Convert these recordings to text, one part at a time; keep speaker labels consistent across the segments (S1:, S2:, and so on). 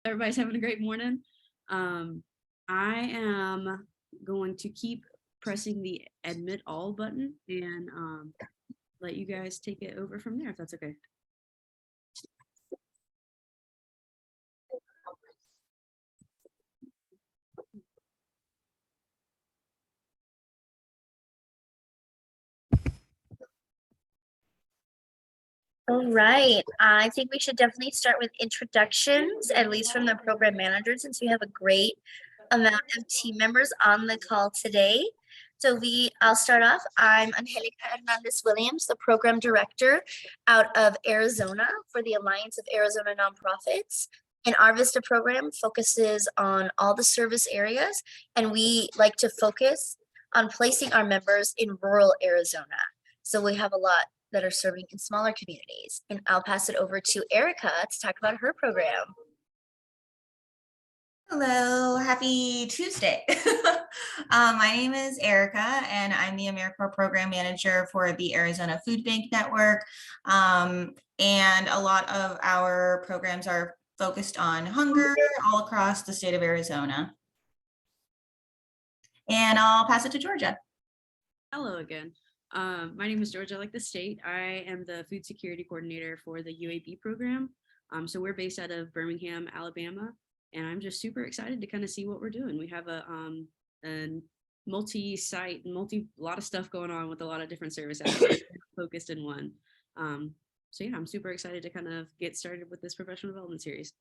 S1: Everybody's having a great morning. I am going to keep pressing the admit all button and let you guys take it over from there if that's okay.
S2: All right. I think we should definitely start with introductions, at least from the program manager, since we have a great amount of team members on the call today. So I'll start off. I'm Angelica Hernandez Williams, the program director out of Arizona for the Alliance of Arizona Nonprofits. And our VISTA program focuses on all the service areas, and we like to focus on placing our members in rural Arizona. So we have a lot that are serving in smaller communities. And I'll pass it over to Erica to talk about her program.
S3: Hello, happy Tuesday. My name is Erica, and I'm the AmeriCorps program manager for the Arizona Food Bank Network. And a lot of our programs are focused on hunger all across the state of Arizona. And I'll pass it to Georgia.
S1: Hello again. My name is Georgia, like the state. I am the food security coordinator for the UAB program. So we're based out of Birmingham, Alabama, and I'm just super excited to kind of see what we're doing. We have a multi-site, a lot of stuff going on with a lot of different service aspects focused in one. So yeah, I'm super excited to kind of get started with this professional development series.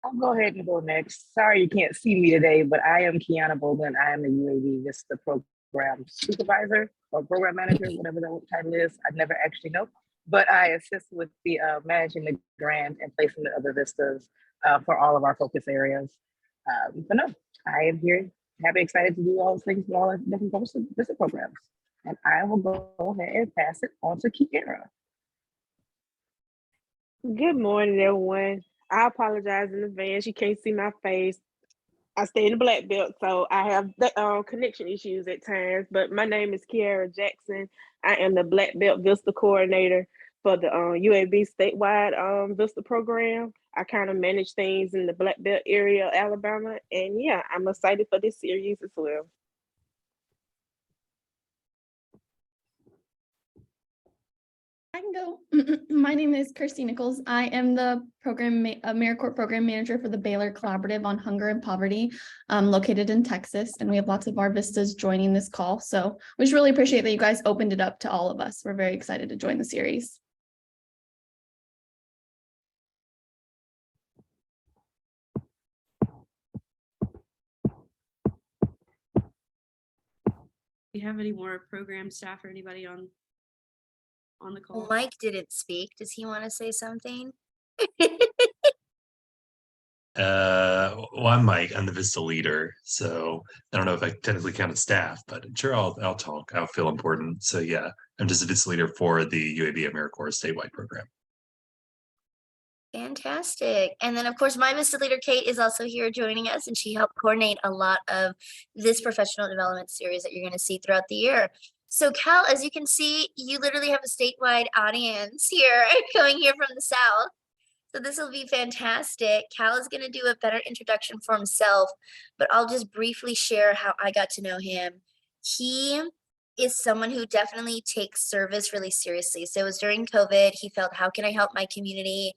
S4: I'll go ahead and go next. Sorry you can't see me today, but I am Kiana Bolden. I am the UAB VISTA program supervisor or program manager, whatever the title is. I never actually know, but I assist with the managing the grant and placement of the VISTAs for all of our focus areas. But no, I am here, happy, excited to do all those things with all the different VISTA programs. And I will go ahead and pass it on to Kiara.
S5: Good morning, everyone. I apologize in advance. You can't see my face. I stay in the black belt, so I have the, connection issues at times. But my name is Kiara Jackson. I am the black belt VISTA coordinator for the UAB statewide VISTA program. I kind of manage things in the black belt area of Alabama, and yeah, I'm excited for this series as well.
S6: I can go. My name is Kirsty Nichols. I am the AmeriCorps program manager for the Baylor Collaborative on Hunger and Poverty, located in Texas. And we have lots of our VISTAs joining this call. So we just really appreciate that you guys opened it up to all of us. We're very excited to join the series.
S1: Do you have any more program staff or anybody on the call?
S2: Mike didn't speak. Does he want to say something?
S7: Well, I'm Mike. I'm the VISTA leader, so I don't know if I technically count as staff, but I'm sure I'll talk. I'll feel important. So yeah, I'm just a VISTA leader for the UAB AmeriCorps statewide program.
S2: Fantastic. And then of course my VISTA leader Kate is also here joining us, and she helped coordinate a lot of this professional development series that you're going to see throughout the year. So Cal, as you can see, you literally have a statewide audience here coming here from the South. So this will be fantastic. Cal is going to do a better introduction for himself, but I'll just briefly share how I got to know him. He is someone who definitely takes service really seriously. So it was during COVID. He felt, how can I help my community?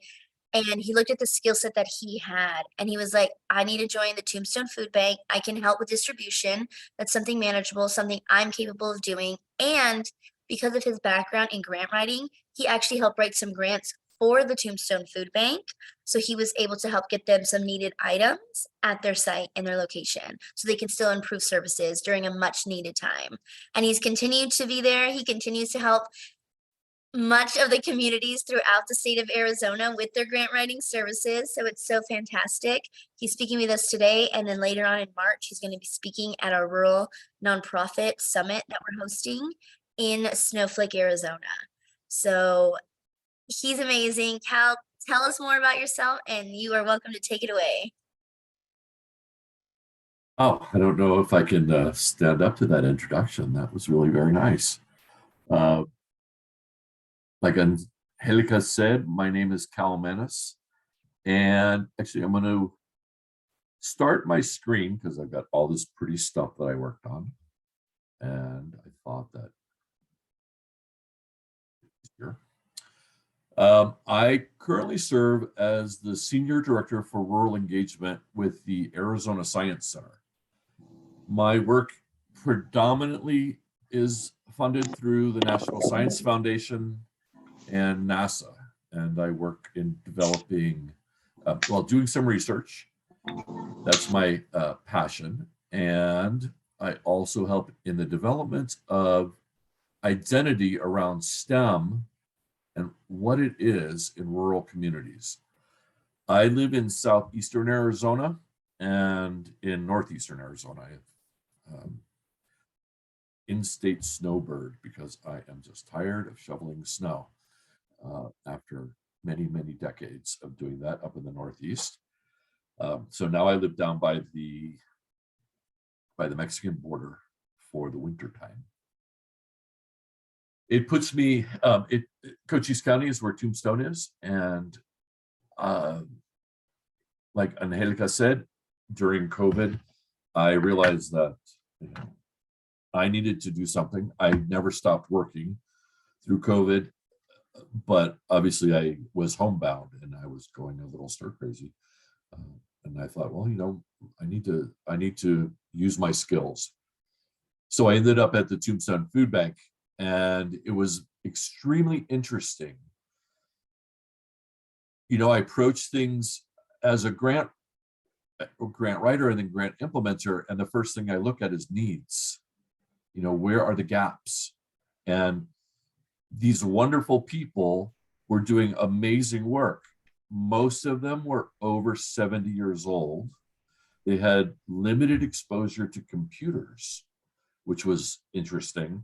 S2: And he looked at the skill set that he had, and he was like, I need to join the Tombstone Food Bank. I can help with distribution. That's something manageable, something I'm capable of doing. And because of his background in grant writing, he actually helped write some grants for the Tombstone Food Bank. So he was able to help get them some needed items at their site and their location, so they can still improve services during a much needed time. And he's continued to be there. He continues to help much of the communities throughout the state of Arizona with their grant writing services. So it's so fantastic. He's speaking with us today, and then later on in March, he's going to be speaking at our Rural Nonprofit Summit that we're hosting in Snowflake, Arizona. So he's amazing. Cal, tell us more about yourself, and you are welcome to take it away.
S8: Oh, I don't know if I can stand up to that introduction. That was really very nice. Like Angelica said, my name is Kal Mannis. And actually, I'm going to start my screen because I've got all this pretty stuff that I worked on. And I thought that here. I currently serve as the Senior Director for Rural Engagement with the Arizona Science Center. My work predominantly is funded through the National Science Foundation and NASA. And I work in developing, doing some research. That's my passion. And I also help in the development of identity around STEM and what it is in rural communities. I live in southeastern Arizona and in northeastern Arizona. I have in-state snowbird because I am just tired of shoveling snow after many, many decades of doing that up in the Northeast. So now I live down by the Mexican border for the winter time. It puts me, Cochise County is where Tombstone is. And like Angelica said, during COVID, I realized that I needed to do something. I never stopped working through COVID, but obviously I was homebound and I was going a little stir crazy. And I thought, well, I need to use my skills. So I ended up at the Tombstone Food Bank, and it was extremely interesting. I approach things as a grant writer and then grant implementer, and the first thing I look at is needs. Where are the gaps? And these wonderful people were doing amazing work. Most of them were over 70 years old. They had limited exposure to computers, which was interesting,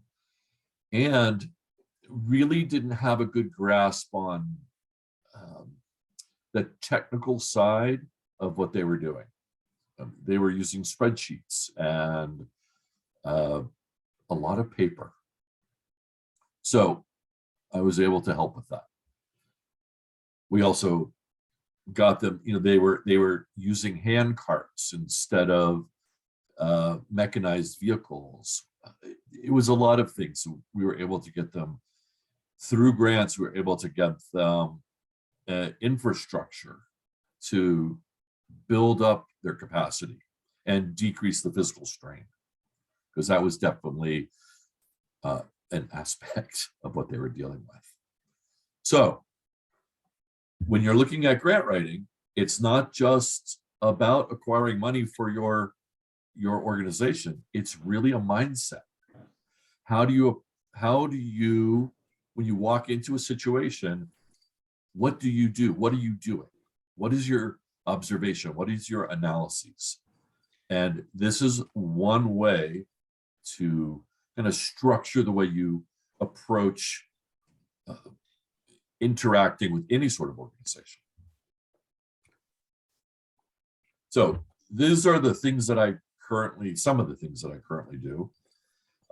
S8: and really didn't have a good grasp on the technical side of what they were doing. They were using spreadsheets and a lot of paper. So I was able to help with that. We also got them, they were using hand carts instead of mechanized vehicles. It was a lot of things. So we were able to get them through grants. We were able to get them infrastructure to build up their capacity and decrease the physical strain, because that was definitely an aspect of what they were dealing with. So when you're looking at grant writing, it's not just about acquiring money for your organization. It's really a mindset. How do you, when you walk into a situation, what do you do? What are you doing? What is your observation? What is your analyses? And this is one way to kind of structure the way you approach interacting with any sort of organization. So these are the things that some of the things that I currently do.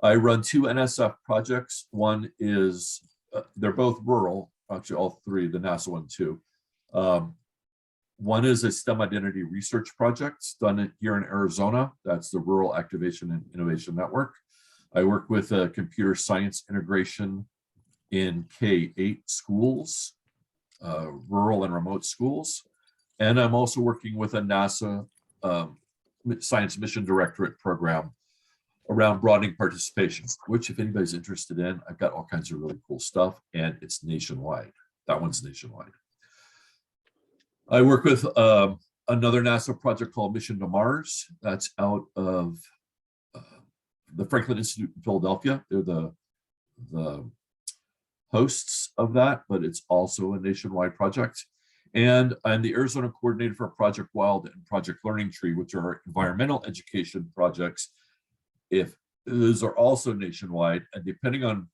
S8: I run 2 NSF projects. One is, they're both rural, actually all 3, the NASA one too. One is a STEM identity research project done here in Arizona. That's the Rural Activation and Innovation Network. I work with a computer science integration in K-8 schools, rural and remote schools. And I'm also working with a NASA Science Mission Directorate program around broadening participation, which if anybody's interested in, I've got all kinds of really cool stuff, and it's nationwide. That one's nationwide. I work with another NASA project called Mission to Mars. That's out of the Franklin Institute in Philadelphia. They're the hosts of that, but it's also a nationwide project. And I'm the Arizona coordinator for Project Wild and Project Learning Tree, which are environmental education projects. If those are also nationwide, and depending on,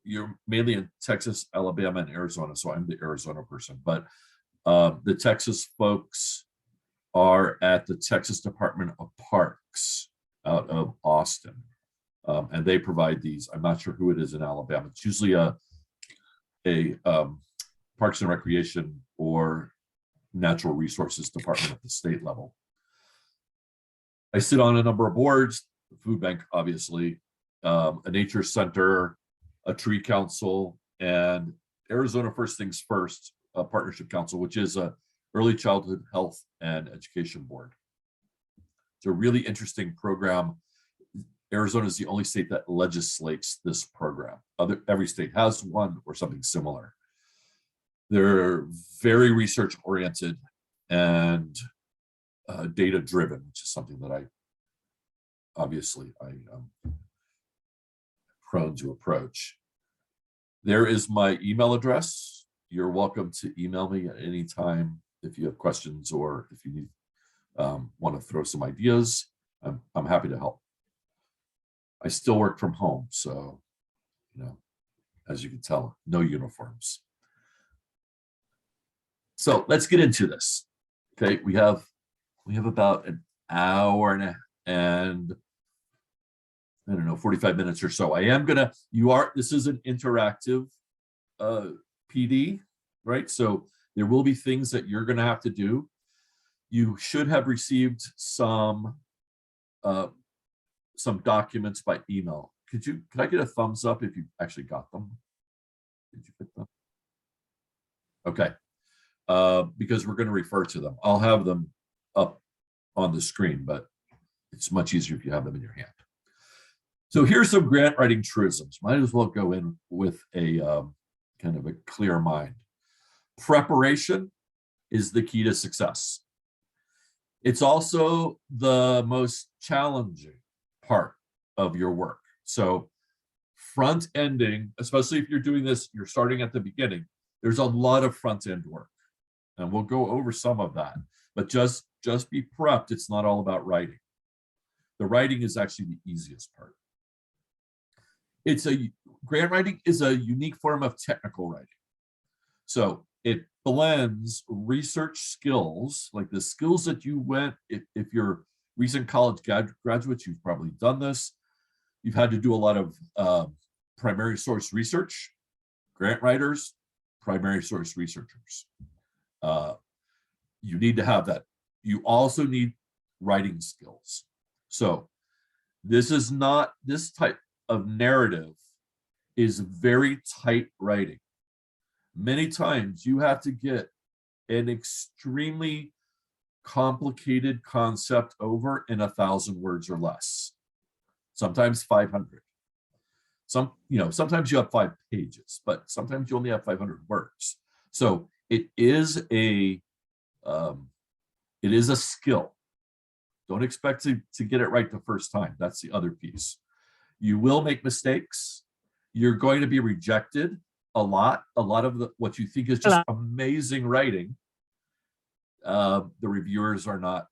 S8: you're mainly in Texas, Alabama, and Arizona, so I'm the Arizona person, but the Texas folks are at the Texas Department of Parks out of Austin, and they provide these. I'm not sure who it is in Alabama. It's usually a Parks and Recreation or Natural Resources Department at the state level. I sit on a number of boards, the food bank, obviously, a nature center, a tree council, and Arizona First Things First, a partnership council, which is a early childhood health and education board. It's a really interesting program. Arizona is the only state that legislates this program. Every state has one or something similar. They're very research oriented and data driven, which is something that I am prone to approach. There is my email address. You're welcome to email me at any time if you have questions or if you need want to throw some ideas. I'm happy to help. I still work from home, so as you can tell, no uniforms. So let's get into this. Okay, we have about an hour and I don't know, 45 minutes or so. This is an interactive PD, right? So there will be things that you're gonna have to do. You should have received some documents by email. Could I get a thumbs up if you actually got them? Did you get them? Okay, because we're gonna refer to them. I'll have them up on the screen, but it's much easier if you have them in your hand. So here's some grant writing truisms. Might as well go in with a kind of a clear mind. Preparation is the key to success. It's also the most challenging part of your work. So front ending, especially if you're doing this, you're starting at the beginning, there's a lot of front end work. And we'll go over some of that, but just be prepped. It's not all about writing. The writing is actually the easiest part. Grant writing is a unique form of technical writing. So it blends research skills, like the skills that you if you're recent college graduates, you've probably done this. You've had to do a lot of primary source research. Grant writers, primary source researchers. You need to have that. You also need writing skills. So this type of narrative is very tight writing. Many times you have to get an extremely complicated concept over in 1,000 words or less, sometimes 500. Sometimes you have 5 pages, but sometimes you only have 500 words. So it is a skill. Don't expect to get it right the first time. That's the other piece. You will make mistakes. You're going to be rejected a lot. A lot of what you think is just amazing writing, the reviewers they're not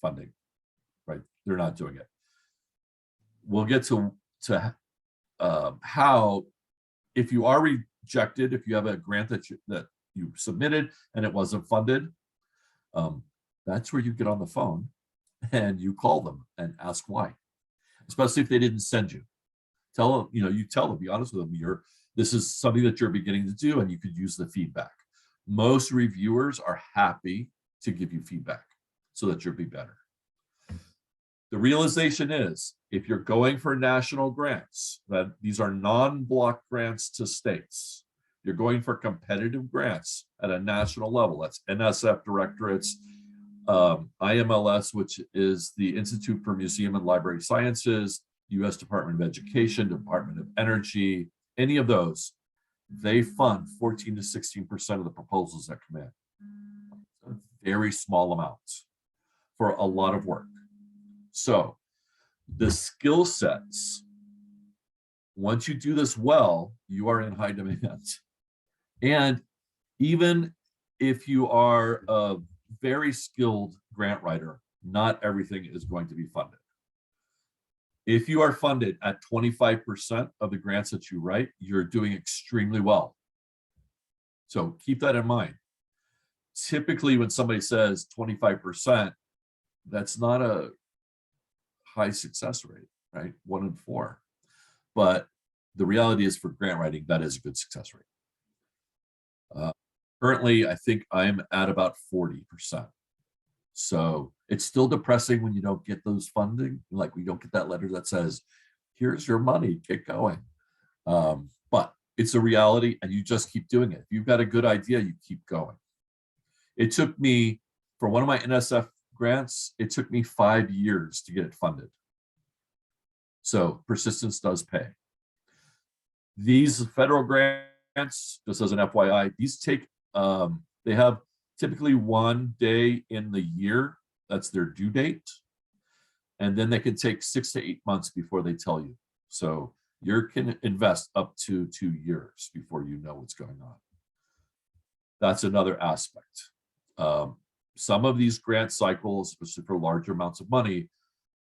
S8: funding, right? They're not doing it. We'll get to how, if you are rejected, if you have a grant that you submitted and it wasn't funded, that's where you get on the phone and you call them and ask why, especially if they didn't send you. Tell them, be honest with them, this is something that you're beginning to do and you could use the feedback. Most reviewers are happy to give you feedback so that you'll be better. The realization is, if you're going for national grants, that these are non-block grants to states, you're going for competitive grants at a national level. That's NSF directorates, IMLS, which is the Institute for Museum and Library Sciences, U.S. Department of Education, Department of Energy, any of those, they fund 14 to 16% of the proposals that come in. A very small amounts for a lot of work. So the skill sets, once you do this well, you are in high demand. And even if you are a very skilled grant writer, not everything is going to be funded. If you are funded at 25% of the grants that you write, you're doing extremely well. So keep that in mind. Typically, when somebody says 25%, that's not a high success rate, right? 1 in 4. But the reality is for grant writing, that is a good success rate. Currently, I think I'm at about 40%. So it's still depressing when you don't get those funding, like we don't get that letter that says, here's your money, get going. But it's a reality and you just keep doing it. If you've got a good idea, you keep going. It took me, for one of my NSF grants, it took me 5 years to get it funded. So persistence does pay. These federal grants, just as an FYI, these take, they have typically 1 day in the year, that's their due date. And then they can take 6 to 8 months before they tell you. So you can invest up to 2 years before you know what's going on. That's another aspect. Some of these grant cycles, especially for larger amounts of money,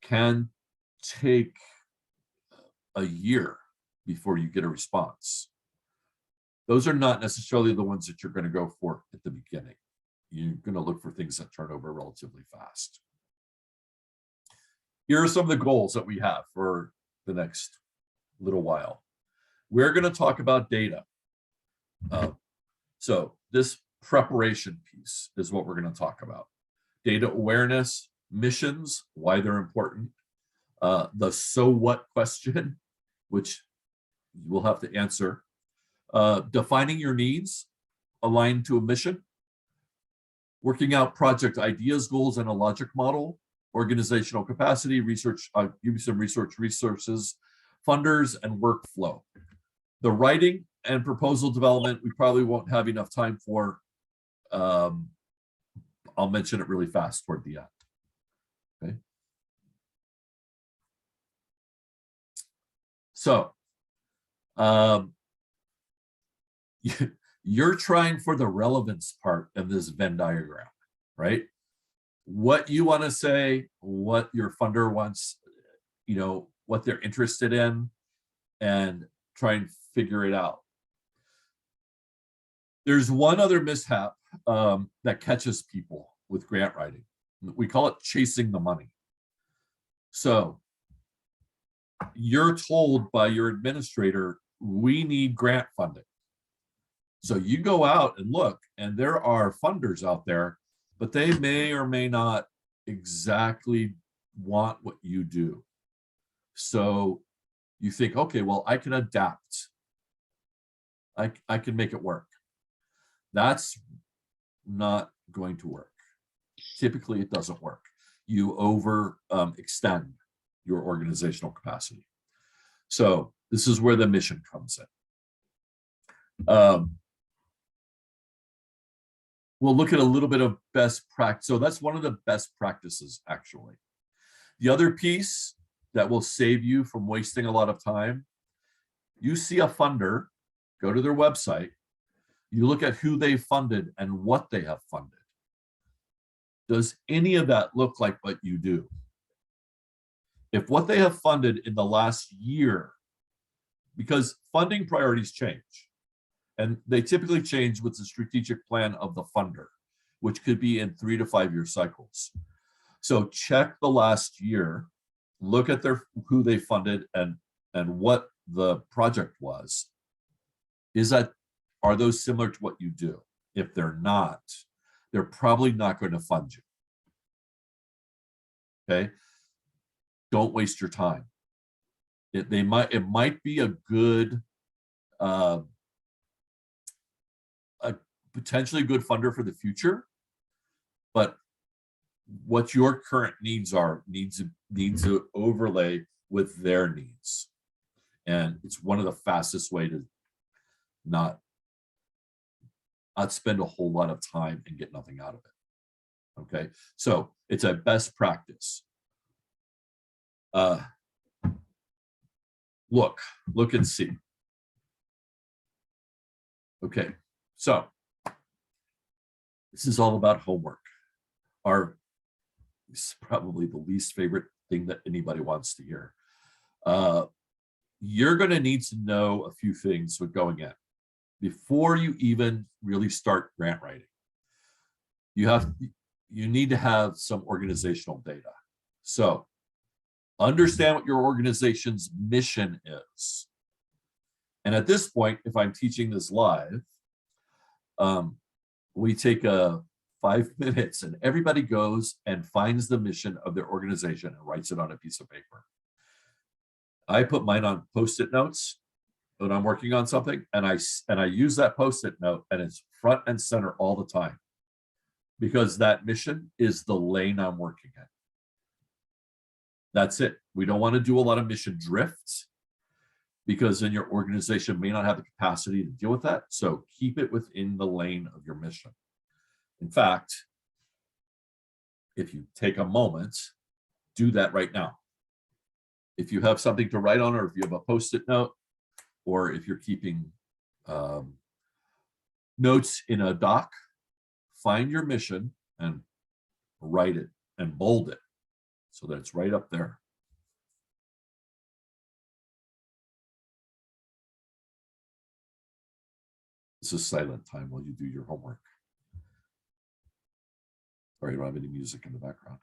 S8: can take a year before you get a response. Those are not necessarily the ones that you're going to go for at the beginning. You're going to look for things that turn over relatively fast. Here are some of the goals that we have for the next little while. We're going to talk about data. So this preparation piece is what we're going to talk about. Data awareness, missions, why they're important, the so what question, which you will have to answer, defining your needs aligned to a mission, working out project ideas, goals, and a logic model, organizational capacity, research, give you some research resources, funders, and workflow. The writing and proposal development, we probably won't have enough time for. I'll mention it really fast toward the end. Okay. So, you're trying for the relevance part of this Venn diagram, right? What you want to say, what your funder wants, you know, what they're interested in, and try and figure it out. There's one other mishap that catches people with grant writing. We call it chasing the money. So you're told by your administrator, we need grant funding. So you go out and look, and there are funders out there, but they may or may not exactly want what you do. So you think, okay, well, I can adapt. I can make it work. That's not going to work. Typically, it doesn't work. You extend your organizational capacity. So this is where the mission comes in. We'll look at a little bit of best practice. So that's one of the best practices, actually. The other piece that will save you from wasting a lot of time, you see a funder, go to their website, you look at who they funded and what they have funded. Does any of that look like what you do? If what they have funded in the last year, because funding priorities change, and they typically change with the strategic plan of the funder, which could be in 3 to 5 year cycles. So check the last year, look at who they funded and what the project was. Are those similar to what you do? If they're not, they're probably not going to fund you. Okay? Don't waste your time. It might be a good, a potentially good funder for the future, but what your current needs are needs to overlay with their needs. And it's one of the fastest way to not spend a whole lot of time and get nothing out of it. Okay, so it's a best practice. Look and see. Okay, so this is all about homework. This is probably the least favorite thing that anybody wants to hear. You're going to need to know a few things with going in before you even really start grant writing. You need to have some organizational data. So understand what your organization's mission is. And at this point, if I'm teaching this live, we take 5 minutes and everybody goes and finds the mission of their organization and writes it on a piece of paper. I put mine on Post-it notes when I'm working on something, and I use that Post-it note, and it's front and center all the time, because that mission is the lane I'm working in. That's it. We don't want to do a lot of mission drifts, because then your organization may not have the capacity to deal with that. So keep it within the lane of your mission. In fact, if you take a moment, do that right now. If you have something to write on, or if you have a Post-it note, or if you're keeping notes in a doc, find your mission and write it and bold it so that it's right up there. This is silent time while you do your homework. Sorry, I don't have any music in the background.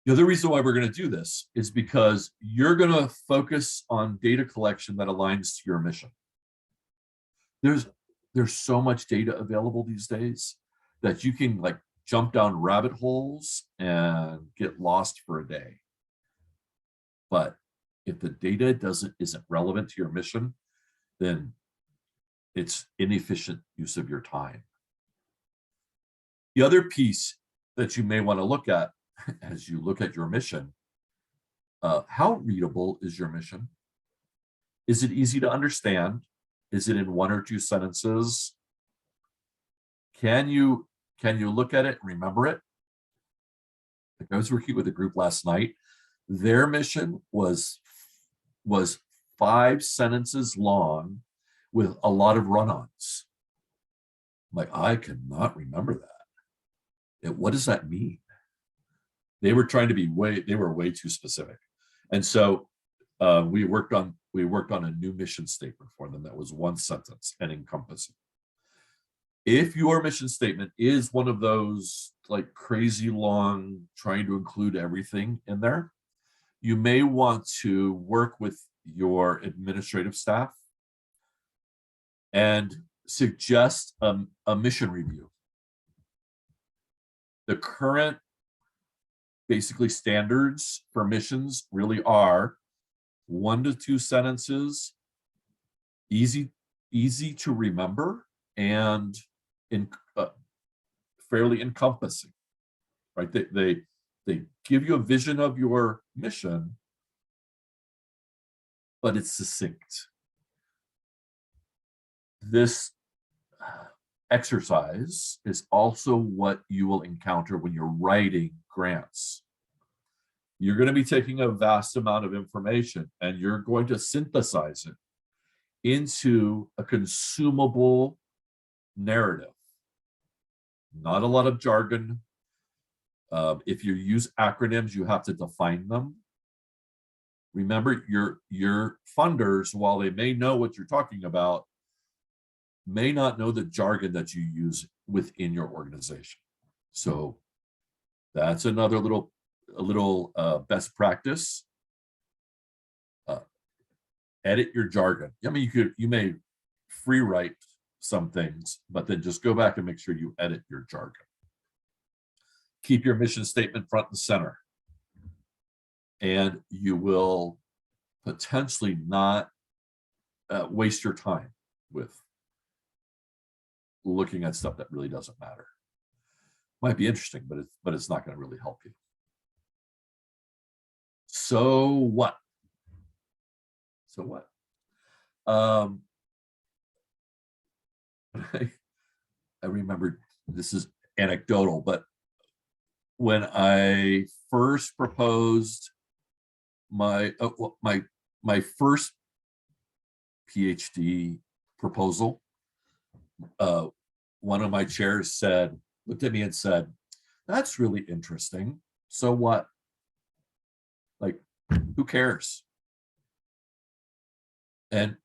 S8: The other reason why we're going to do this is because you're going to focus on data collection that aligns to your mission. There's so much data available these days that you can like jump down rabbit holes and get lost for a day. But if the data isn't relevant to your mission, then it's inefficient use of your time. The other piece that you may want to look at as you look at your mission, how readable is your mission? Is it easy to understand? Is it in 1 or 2 sentences? Can you look at it and remember it? Like I was working with a group last night. Their mission was 5 sentences long with a lot of run-ons. I'm like, I cannot remember that. What does that mean? They were trying to be way too specific. And so we worked on a new mission statement for them that was 1 sentence and encompassing. If your mission statement is one of those like crazy long, trying to include everything in there, you may want to work with your administrative staff and suggest a mission review. The current basically standards for missions really are 1 to 2 sentences, easy to remember, and fairly encompassing, right? They give you a vision of your mission, but it's succinct. This exercise is also what you will encounter when you're writing grants. You're going to be taking a vast amount of information and you're going to synthesize it into a consumable narrative. Not a lot of jargon. If you use acronyms, you have to define them. Remember, your funders, while they may know what you're talking about, may not know the jargon that you use within your organization. So that's another little best practice. Edit your jargon. I mean, you may free write some things, but then just go back and make sure you edit your jargon. Keep your mission statement front and center, and you will potentially not waste your time with looking at stuff that really doesn't matter. Might be interesting, but it's not going to really help you. So what? I remember, this is anecdotal, but when I first proposed my first PhD proposal, one of my chairs looked at me and said, "That's really interesting. So what? Like, who cares?" And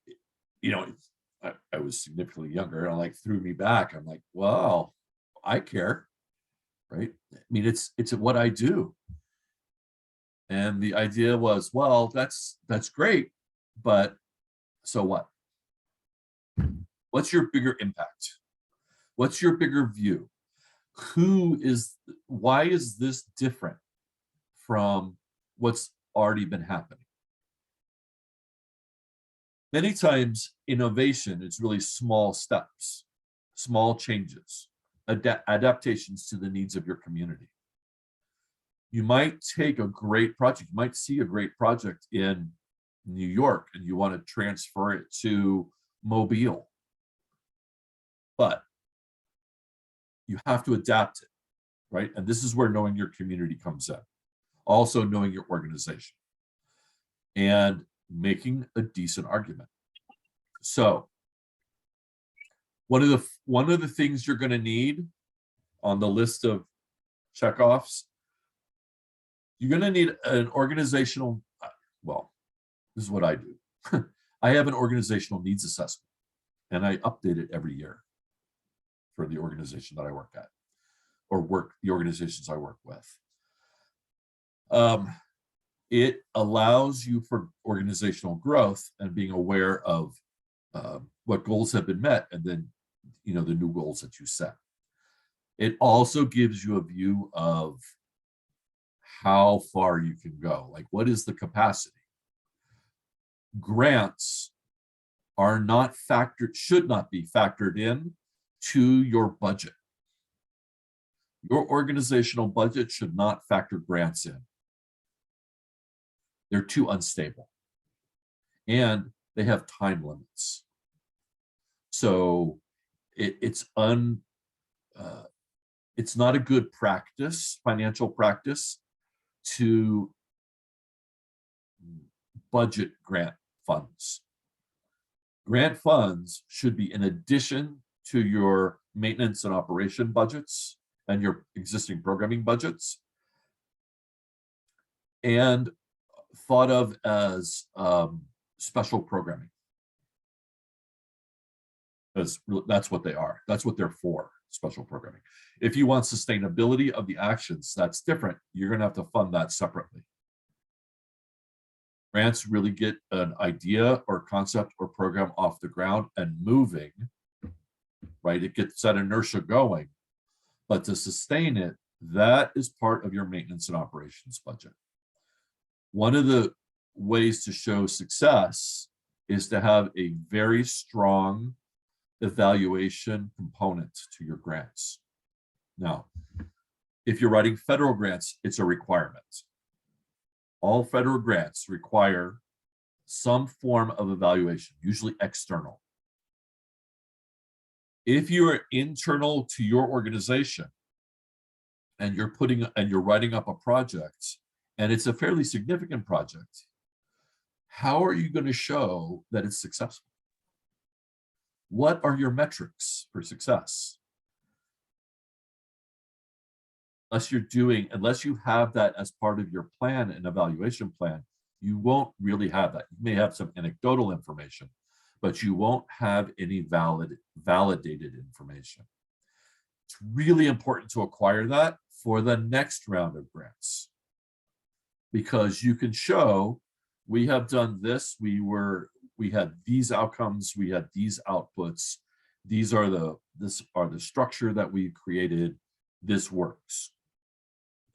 S8: I was significantly younger, and like threw me back. I'm like, well, I care, right? I mean, it's what I do. And the idea was, well, that's great, but so what? What's your bigger impact? What's your bigger view? Why is this different from what's already been happening? Many times innovation is really small steps, small changes, adaptations to the needs of your community. You might take a great project, you might see a great project in New York and you want to transfer it to Mobile, but you have to adapt it, right? And this is where knowing your community comes in. Also knowing your organization and making a decent argument. So one of the things you're going to need on the list of checkoffs, you're going to need an organizational, well, this is what I do. I have an organizational needs assessment and I update it every year for the organization that I work at or the organizations I work with. It allows you for organizational growth and being aware of what goals have been met and then, the new goals that you set. It also gives you a view of how far you can go. Like, what is the capacity? Grants are not factored, should not be factored in to your budget. Your organizational budget should not factor grants in. They're too unstable and they have time limits. So it's not a good practice, financial practice, to budget grant funds. Grant funds should be in addition to your maintenance and operation budgets and your existing programming budgets, and thought of as special programming. That's what they are. That's what they're for, special programming. If you want sustainability of the actions, that's different. You're going to have to fund that separately. Grants really get an idea or concept or program off the ground and moving, right? It gets that inertia going. But to sustain it, that is part of your maintenance and operations budget. One of the ways to show success is to have a very strong evaluation component to your grants. Now, if you're writing federal grants, it's a requirement. All federal grants require some form of evaluation, usually external. If you are internal to your organization and you're writing up a project and it's a fairly significant project, how are you going to show that it's successful? What are your metrics for success? Unless you have that as part of your plan and evaluation plan, you won't really have that. You may have some anecdotal information, but you won't have any validated information. It's really important to acquire that for the next round of grants, because you can show, we have done this, we had these outcomes, we had these outputs, this are the structure that we created, this works.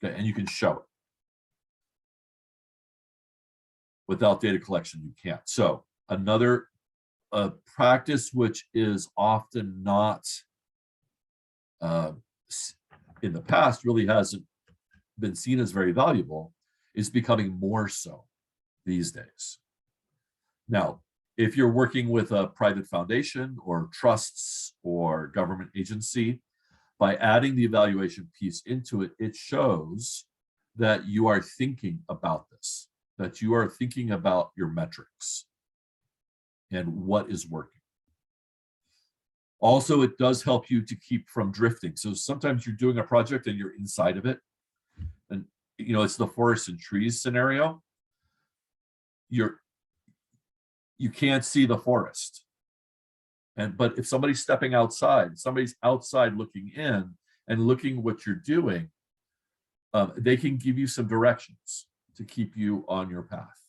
S8: Okay, and you can show it. Without data collection, you can't. So another practice which is often not in the past really hasn't been seen as very valuable is becoming more so these days. Now, if you're working with a private foundation or trusts or government agency, by adding the evaluation piece into it, it shows that you are thinking about this, that you are thinking about your metrics and what is working. Also, it does help you to keep from drifting. So sometimes you're doing a project and you're inside of it, and it's the forest and trees scenario. You can't see the forest. But if somebody's stepping outside, somebody's outside looking in and looking what you're doing, they can give you some directions. to keep you on your path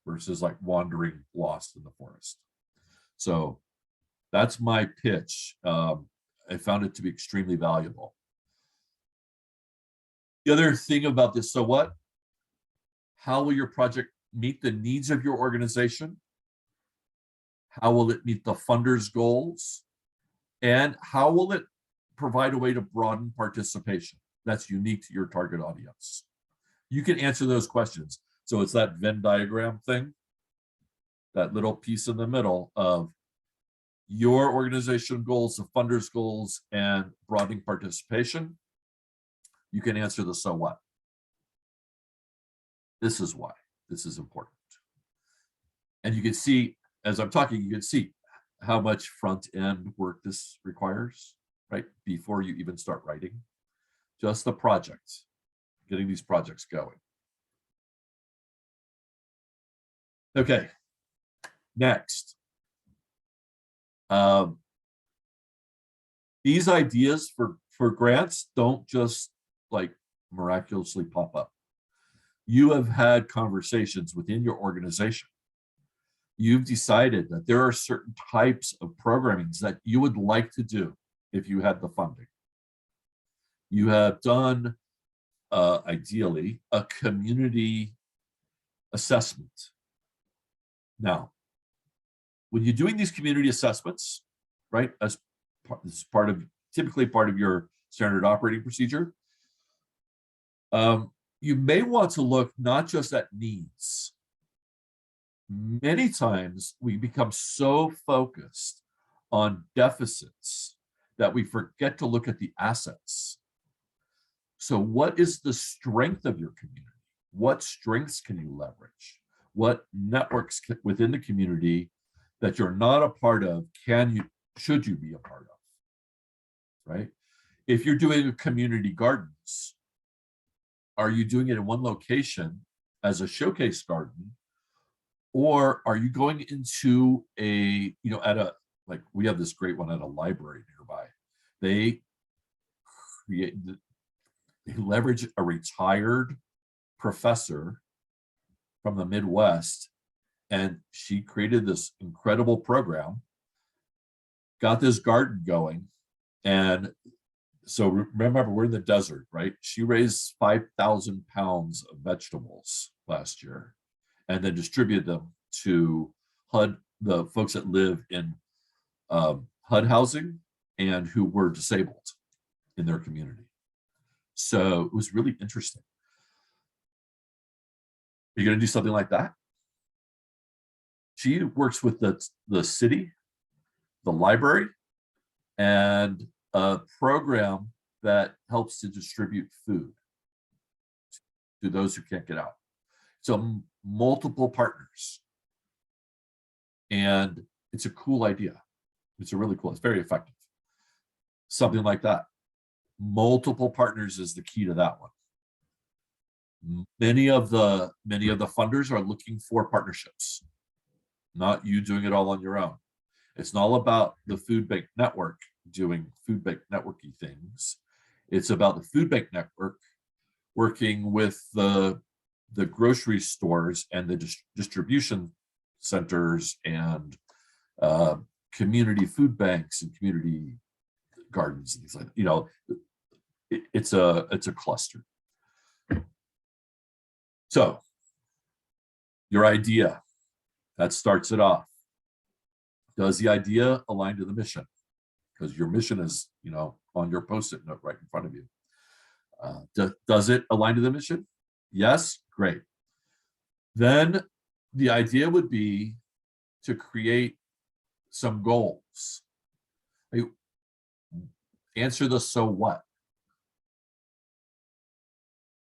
S8: versus like wandering lost in the forest. So that's my pitch. I found it to be extremely valuable. The other thing about this, so what? How will your project meet the needs of your organization? How will it meet the funders' goals? And how will it provide a way to broaden participation that's unique to your target audience? You can answer those questions. So it's that Venn diagram thing, that little piece in the middle of your organization goals, the funders' goals, and broadening participation. You can answer the so what. This is why this is important. And you can see, as I'm talking, you can see how much front end work this requires, right? Before you even start writing. Just the project, getting these projects going. Okay, next. These ideas for grants don't just like miraculously pop up. You have had conversations within your organization. You've decided that there are certain types of programmings that you would like to do if you had the funding. You have done, ideally, a community assessment. Now, when you're doing these community assessments, right, as this is typically part of your standard operating procedure, you may want to look not just at needs. Many times we become so focused on deficits that we forget to look at the assets. So what is the strength of your community? What strengths can you leverage? What networks within the community that you're not a part of should you be a part of, right? If you're doing community gardens, are you doing it in one location as a showcase garden? Or are you going into like we have this great one at a library nearby. They leverage a retired professor from the Midwest, and she created this incredible program, got this garden going. And so remember, we're in the desert, right? She raised 5,000 pounds of vegetables last year and then distributed them to the folks that live in HUD housing and who were disabled in their community. So it was really interesting. Are you going to do something like that? She works with the city, the library, and a program that helps to distribute food to those who can't get out. So multiple partners. And it's a cool idea. It's a really cool, it's very effective. Something like that. Multiple partners is the key to that one. Many of the funders are looking for partnerships, not you doing it all on your own. It's not all about the food bank network doing food bank networky things. It's about the food bank network working with the grocery stores and the distribution centers and community food banks and community gardens and things like that. You know, it's a cluster. So your idea, that starts it off. Does the idea align to the mission? Because your mission is, on your Post-it note right in front of you. Does it align to the mission? Yes, great. Then the idea would be to create some goals. Answer the so what.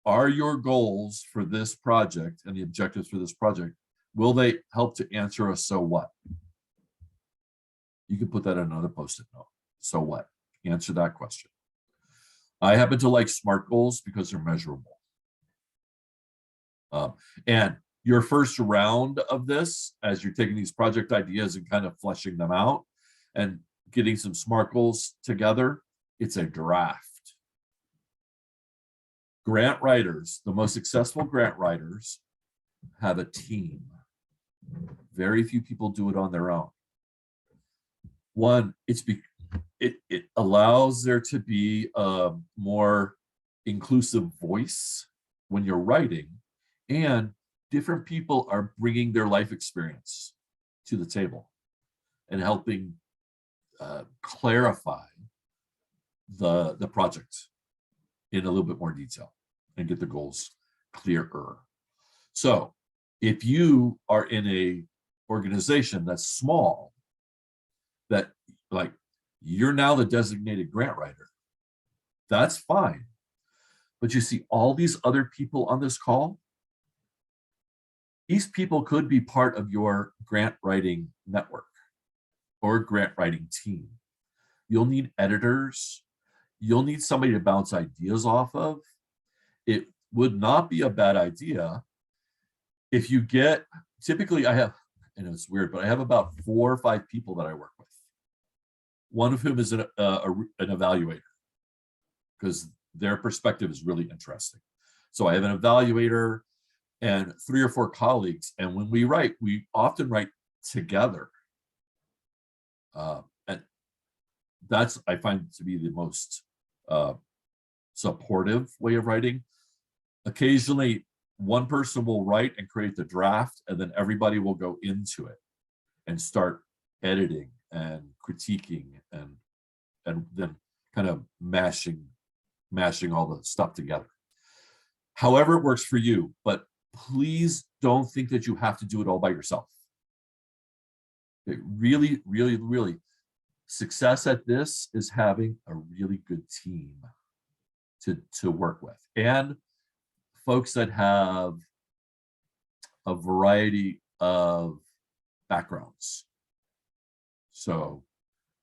S8: Are your goals for this project and the objectives for this project, will they help to answer a so what? You can put that in another Post-it note. So what? Answer that question. I happen to like SMART goals because they're measurable. And your first round of this, as you're taking these project ideas and kind of fleshing them out and getting some SMART goals together, it's a draft. grant writers, the most successful grant writers have a team. Very few people do it on their own. One, it allows there to be a more inclusive voice when you're writing, and different people are bringing their life experience to the table and helping clarify the project in a little bit more detail and get the goals clearer. So if you are in a organization that's small, that like you're now the designated grant writer, that's fine. But you see all these other people on this call, these people could be part of your grant writing network or grant writing team. You'll need editors. You'll need somebody to bounce ideas off of. It would not be a bad idea if you get, typically I have, and it's weird, but I have about 4 or 5 people that I work with. One of whom is an evaluator, because their perspective is really interesting. So I have an evaluator and 3 or 4 colleagues. And when we write, we often write together. And that's, I find to be the most supportive way of writing. Occasionally, one person will write and create the draft, and then everybody will go into it and start editing and critiquing and then kind of mashing all the stuff together. However it works for you, but please don't think that you have to do it all by yourself. It really, really, really, success at this is having a really good team to work with, and folks that have a variety of backgrounds. So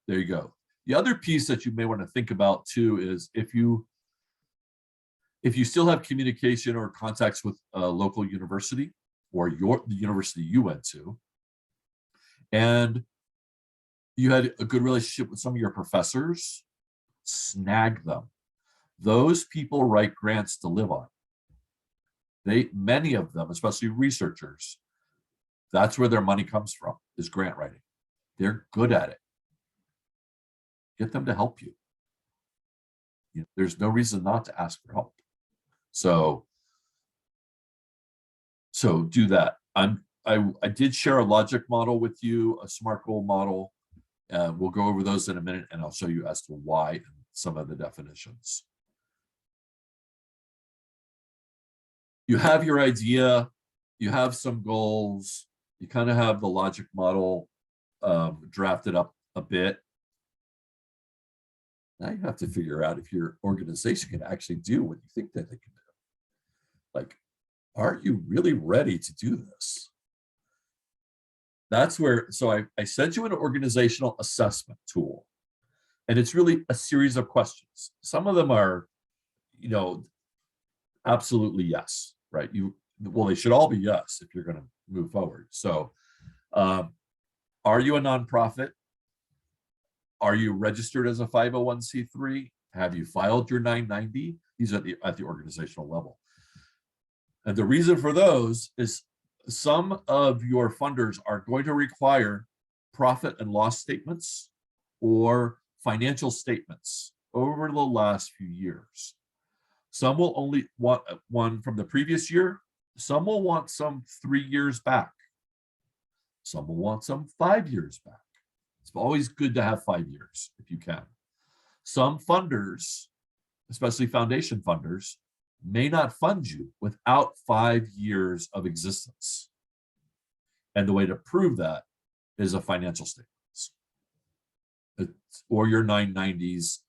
S8: there you go. The other piece that you may want to think about too is if you still have communication or contacts with a local university or the university you went to, and you had a good relationship with some of your professors, snag them. Those people write grants to live on. Many of them, especially researchers, that's where their money comes from, is grant writing. They're good at it. Get them to help you. There's no reason not to ask for help. So do that. I did share a logic model with you, a SMART goal model. We'll go over those in a minute, and I'll show you as to why and some of the definitions. You have your idea, you have some goals, you kind of have the logic model drafted up a bit. Now you have to figure out if your organization can actually do what you think that they can do. Like, are you really ready to do this? That's where, so I sent you an organizational assessment tool, and it's really a series of questions. Some of them are, absolutely yes, right? Well, they should all be yes if you're going to move forward. So, are you a nonprofit? Are you registered as a 501c3? Have you filed your 990? These are at the organizational level. And the reason for those is some of your funders are going to require profit and loss statements or financial statements over the last few years. Some will only want one from the previous year. Some will want some 3 years back. Some will want some 5 years back. It's always good to have 5 years if you can. Some funders, especially foundation funders, may not fund you without 5 years of existence. And the way to prove that is a financial statements or your 990s,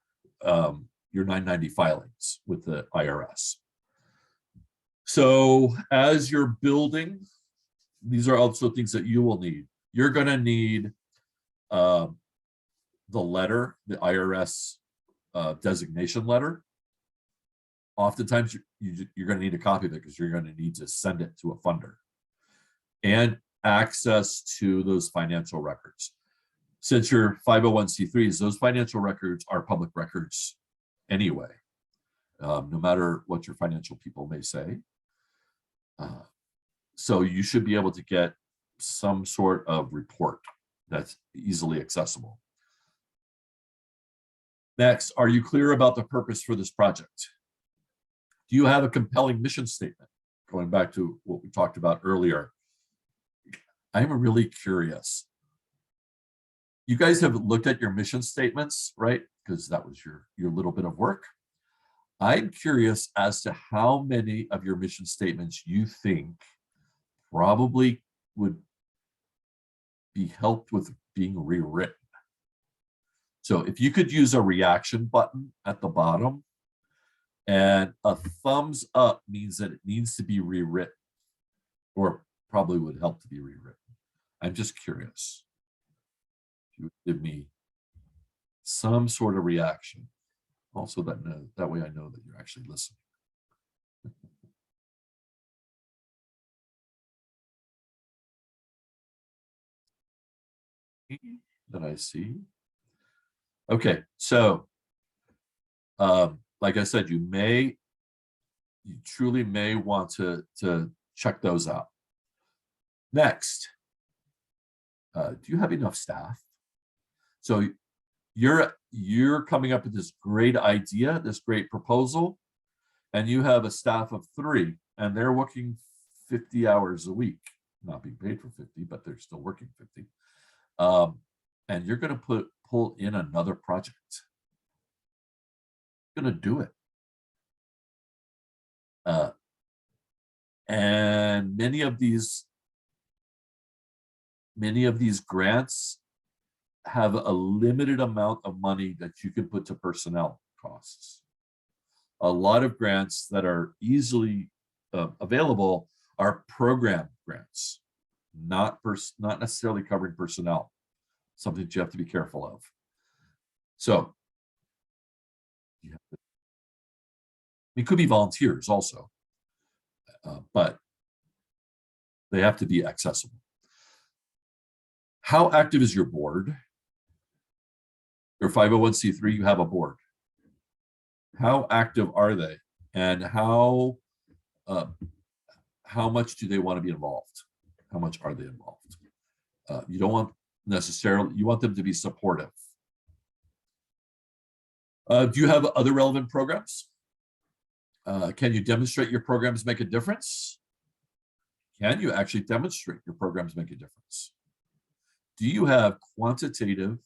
S8: your 990 filings with the IRS. So as you're building, these are also things that you will need. You're going to need the letter, the IRS designation letter. Oftentimes you're going to need a copy of it because you're going to need to send it to a funder, and access to those financial records. Since you're 501c3s, those financial records are public records anyway. no matter what your financial people may say. So you should be able to get some sort of report that's easily accessible. Next, are you clear about the purpose for this project? Do you have a compelling mission statement? Going back to what we talked about earlier, I'm really curious. You guys have looked at your mission statements, right? Because that was your little bit of work. I'm curious as to how many of your mission statements you think probably would be helped with being rewritten. So if you could use a reaction button at the bottom, and a thumbs up means that it needs to be rewritten, or probably would help to be rewritten. I'm just curious. If you would give me some sort of reaction. Also, that way I know that you're actually listening. That I see. Okay, so like I said, you truly may want to check those out. Next, do you have enough staff? So you're coming up with this great idea, this great proposal, and you have a staff of 3, and they're working 50 hours a week, not being paid for 50, but they're still working 50. And you're going to pull in another project. You're going to do it. And many of these grants have a limited amount of money that you can put to personnel costs. A lot of grants that are easily available are program grants, not necessarily covering personnel, something that you have to be careful of. So it could be volunteers also, but they have to be accessible. How active is your board? Your 501c3, you have a board. How active are they? And how much do they want to be involved? How much are they involved? You don't want necessarily, you want them to be supportive. Do you have other relevant programs? Can you demonstrate your programs make a difference? Can you actually demonstrate your programs make a difference? Do you have quantitative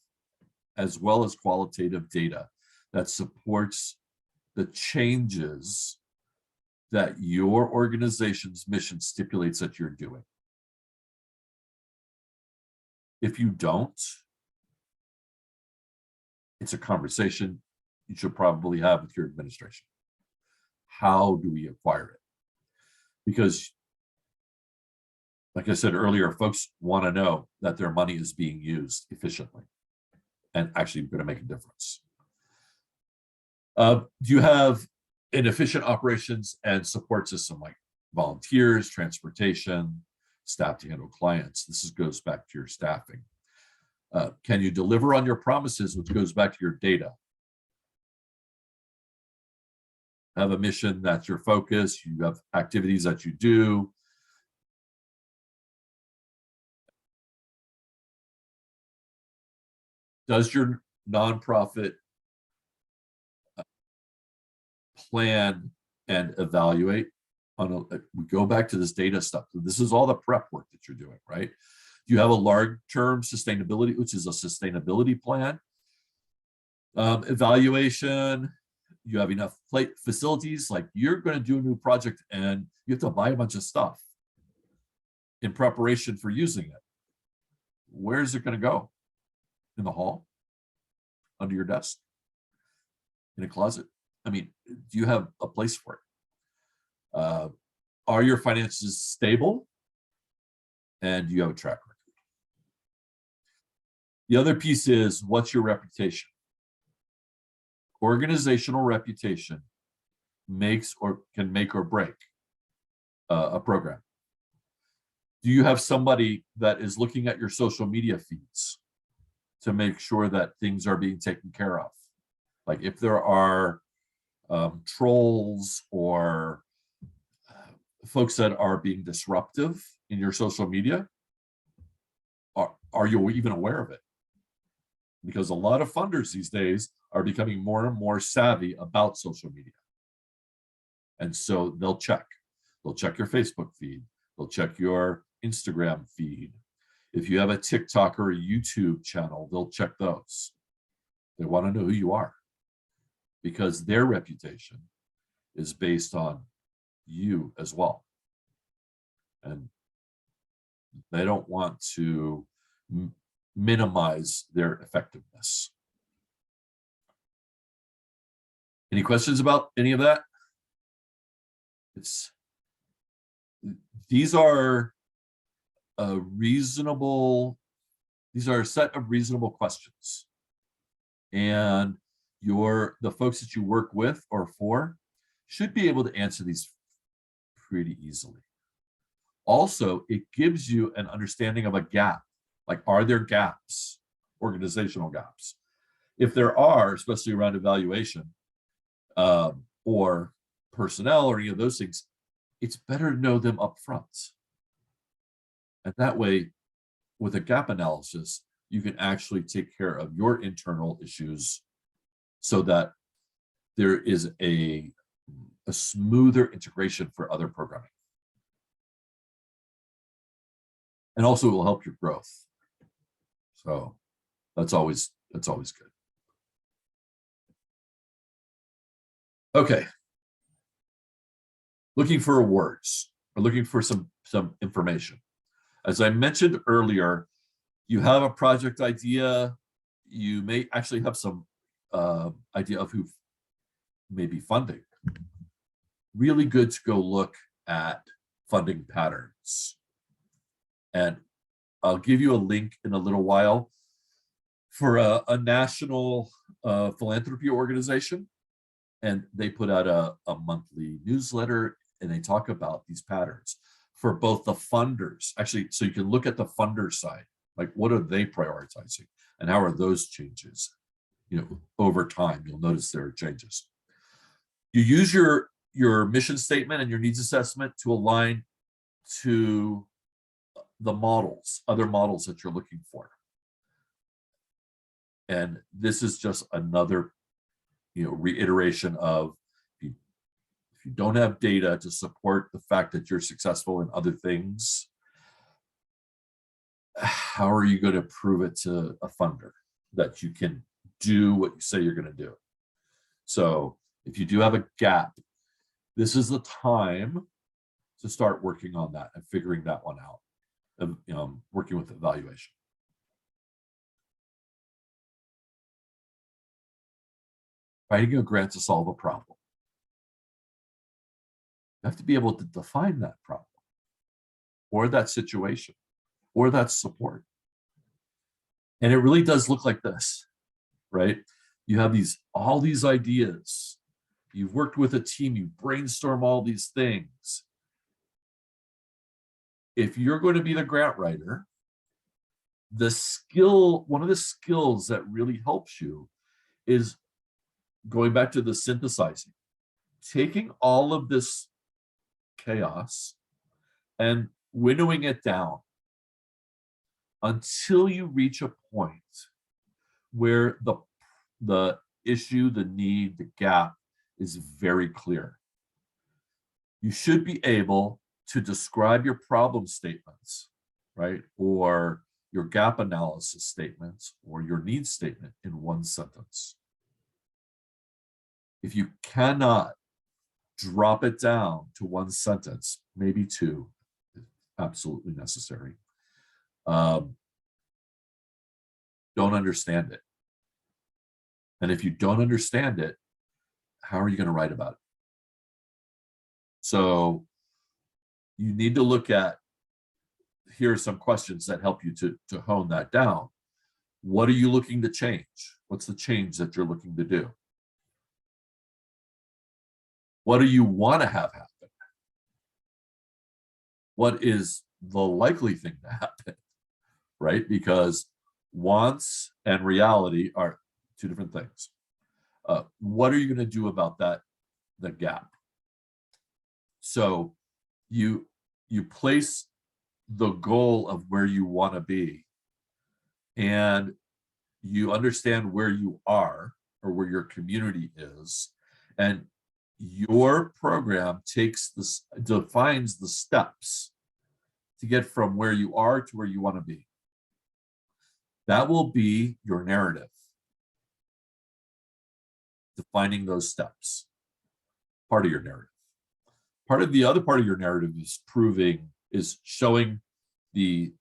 S8: as well as qualitative data that supports the changes that your organization's mission stipulates that you're doing? If you don't, it's a conversation you should probably have with your administration. How do we acquire it? Because, like I said earlier, folks want to know that their money is being used efficiently and actually going to make a difference. Do you have an efficient operations and support system like volunteers, transportation, staff to handle clients? This goes back to your staffing. Can you deliver on your promises, which goes back to your data? Have a mission that's your focus. You have activities that you do. Does your nonprofit plan and evaluate on we go back to this data stuff. This is all the prep work that you're doing, right? You have a long-term sustainability, which is a sustainability plan. Evaluation, you have enough facilities, like you're going to do a new project and you have to buy a bunch of stuff in preparation for using it. Where's it going to go? In the hall? Under your desk? In a closet? I mean, do you have a place for it? Are your finances stable? And do you have a track record? The other piece is, what's your reputation? Organizational reputation can make or break a program. Do you have somebody that is looking at your social media feeds to make sure that things are being taken care of? Like if there are trolls or folks that are being disruptive in your social media, are you even aware of it? Because a lot of funders these days are becoming more and more savvy about social media. And so they'll check your Facebook feed, they'll check your Instagram feed. If you have a TikTok or a YouTube channel, they'll check those. They want to know who you are, because their reputation is based on you as well. And they don't want to minimize their effectiveness. Any questions about any of that? These are a set of reasonable questions. And the folks that you work with or for should be able to answer these pretty easily. Also, it gives you an understanding of a gap. Like, are there gaps, organizational gaps? If there are, especially around evaluation or personnel or any of those things, it's better to know them up front. And that way, with a gap analysis, you can actually take care of your internal issues so that there is a smoother integration for other programming. And also it will help your growth. So that's always good. Okay. Looking for awards or looking for some information. As I mentioned earlier, you have a project idea. You may actually have some idea of who may be funding. Really good to go look at funding patterns. And I'll give you a link in a little while for a national philanthropy organization. And they put out a monthly newsletter, and they talk about these patterns for both the funders. Actually, so you can look at the funder side, like what are they prioritizing and how are those changes? Over time, you'll notice there are changes. You use your mission statement and your needs assessment to align to the models, other models that you're looking for. And this is just another, reiteration of if you don't have data to support the fact that you're successful in other things, how are you going to prove it to a funder that you can do what you say you're going to do? So if you do have a gap, this is the time to start working on that and figuring that one out, and working with evaluation. Writing a grant to solve a problem. You have to be able to define that problem or that situation or that support. And it really does look like this, right? You have all these ideas. You've worked with a team, you brainstorm all these things. If you're going to be the grant writer, one of the skills that really helps you is going back to the synthesizing, taking all of this chaos and winnowing it down until you reach a point where the issue, the need, the gap is very clear. You should be able to describe your problem statements, right? Or your gap analysis statements or your needs statement in one sentence. If you cannot drop it down to one sentence, maybe two, if absolutely necessary, don't understand it. And if you don't understand it, how are you going to write about it? So you need to look at, here are some questions that help you to hone that down. What are you looking to change? What's the change that you're looking to do? What do you want to have happen? What is the likely thing to happen, right? Because wants and reality are two different things. What are you going to do about that the gap. So you place the goal of where you want to be, and you understand where you are or where your community is, and your program defines the steps to get from where you are to where you want to be. That will be your narrative, defining those steps, part of your narrative. The other part of your narrative is showing the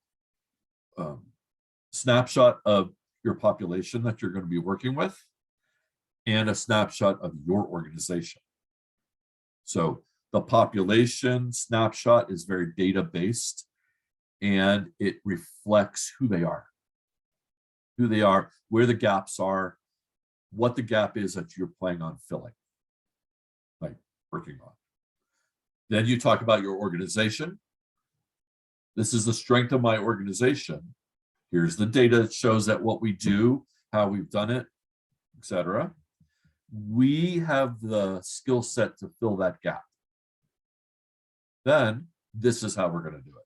S8: snapshot of your population that you're going to be working with, and a snapshot of your organization. So the population snapshot is very data-based, and it reflects who they are, where the gaps are, what the gap is that you're planning on filling, like working on. Then you talk about your organization. This is the strength of my organization. Here's the data that shows that what we do, how we've done it, etc. We have the skill set to fill that gap. Then this is how we're going to do it.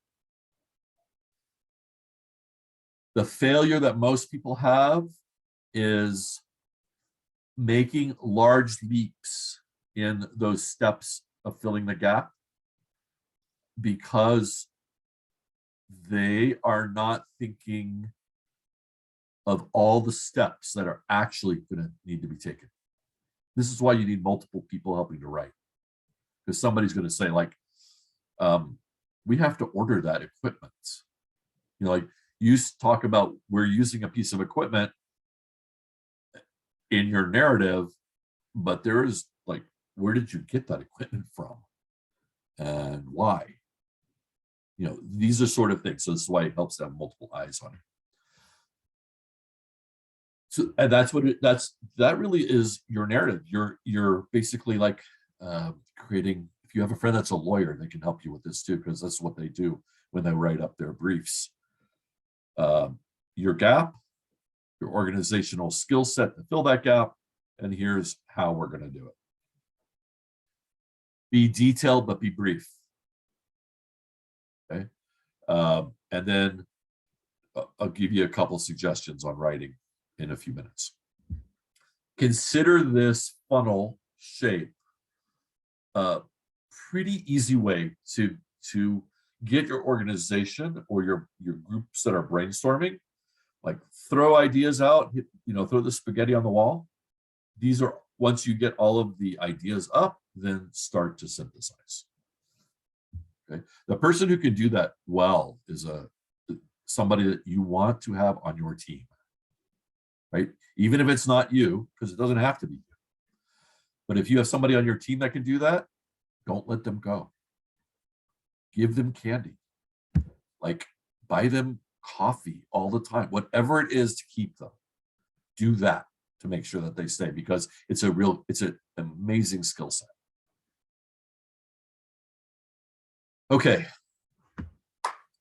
S8: The failure that most people have is making large leaps in those steps of filling the gap, because they are not thinking of all the steps that are actually going to need to be taken. This is why you need multiple people helping to write, because somebody's going to say, like, we have to order that equipment. You know, like, you talk about we're using a piece of equipment in your narrative, but there is, like, where did you get that equipment from and why? You know, these are sort of things. So this is why it helps to have multiple eyes on it. So, and that really is your narrative. You're basically like creating. If you have a friend that's a lawyer, they can help you with this too, because that's what they do when they write up their briefs. Your gap, your organizational skill set to fill that gap, and here's how we're going to do it. Be detailed, but be brief. Okay. And then I'll give you a couple suggestions on writing in a few minutes. Consider this funnel shape a pretty easy way to get your organization or your groups that are brainstorming, like, throw ideas out, throw the spaghetti on the wall. These are, once you get all of the ideas up, then start to synthesize. Okay. The person who can do that well is somebody that you want to have on your team, right? Even if it's not you, because it doesn't have to be you. But if you have somebody on your team that can do that, don't let them go. Give them candy. Like, buy them coffee all the time, whatever it is to keep them. Do that to make sure that they stay, because it's an amazing skill set. Okay.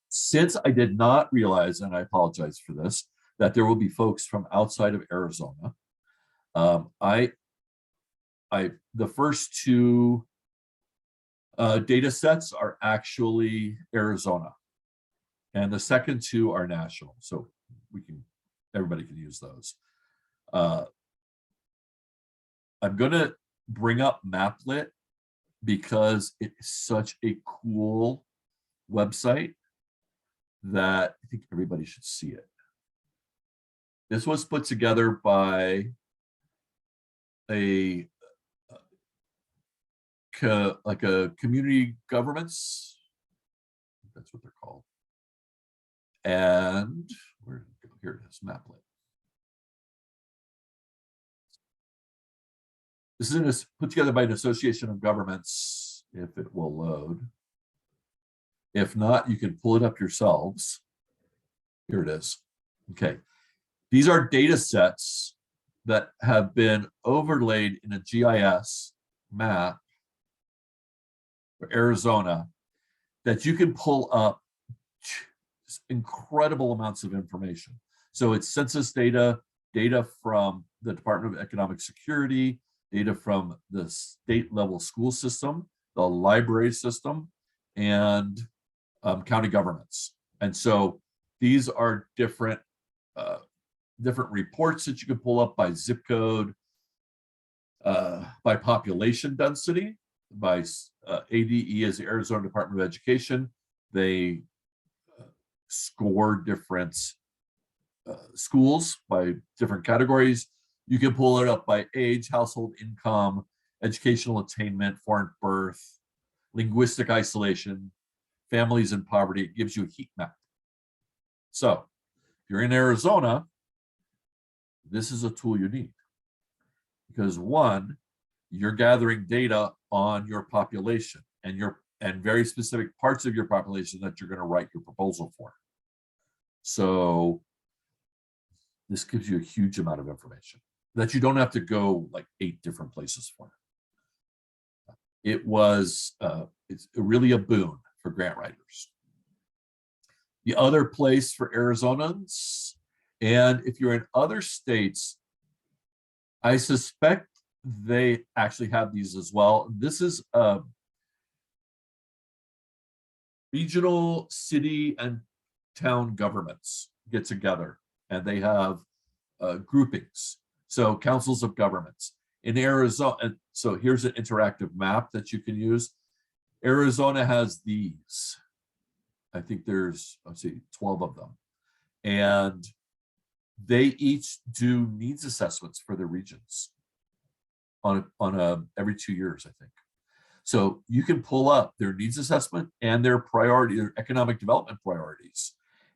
S8: Since I did not realize, and I apologize for this, that there will be folks from outside of Arizona, the first two data sets are actually Arizona, and the second two are national. So everybody can use those. I'm going to bring up Maplet because it's such a cool website that I think everybody should see it. This was put together by a community governments. That's what they're called. And here it is, Maplet. This is put together by an association of governments, if it will load. If not, you can pull it up yourselves. Here it is. Okay. These are data sets that have been overlaid in a GIS map for Arizona that you can pull up incredible amounts of information. So it's census data from the Department of Economic Security, data from the state level school system, the library system, and county governments. And so these are different reports that you can pull up by zip code, by population density, by ADE as the Arizona Department of Education. They score different schools by different categories. You can pull it up by age, household income, educational attainment, foreign birth, linguistic isolation, families in poverty. It gives you a heat map. So if you're in Arizona, this is a tool you need. Because one, you're gathering data on your population and very specific parts of your population that you're going to write your proposal for. So this gives you a huge amount of information that you don't have to go like 8 different places for. It's really a boon for grant writers. The other place for Arizonans, and if you're in other states, I suspect they actually have these as well. This is regional city and town governments get together and they have groupings. So councils of governments in Arizona. And so here's an interactive map that you can use. Arizona has these. I think there's, let's see, 12 of them. And they each do needs assessments for their regions on every 2 years, I think. So you can pull up their needs assessment and their priority, their economic development priorities,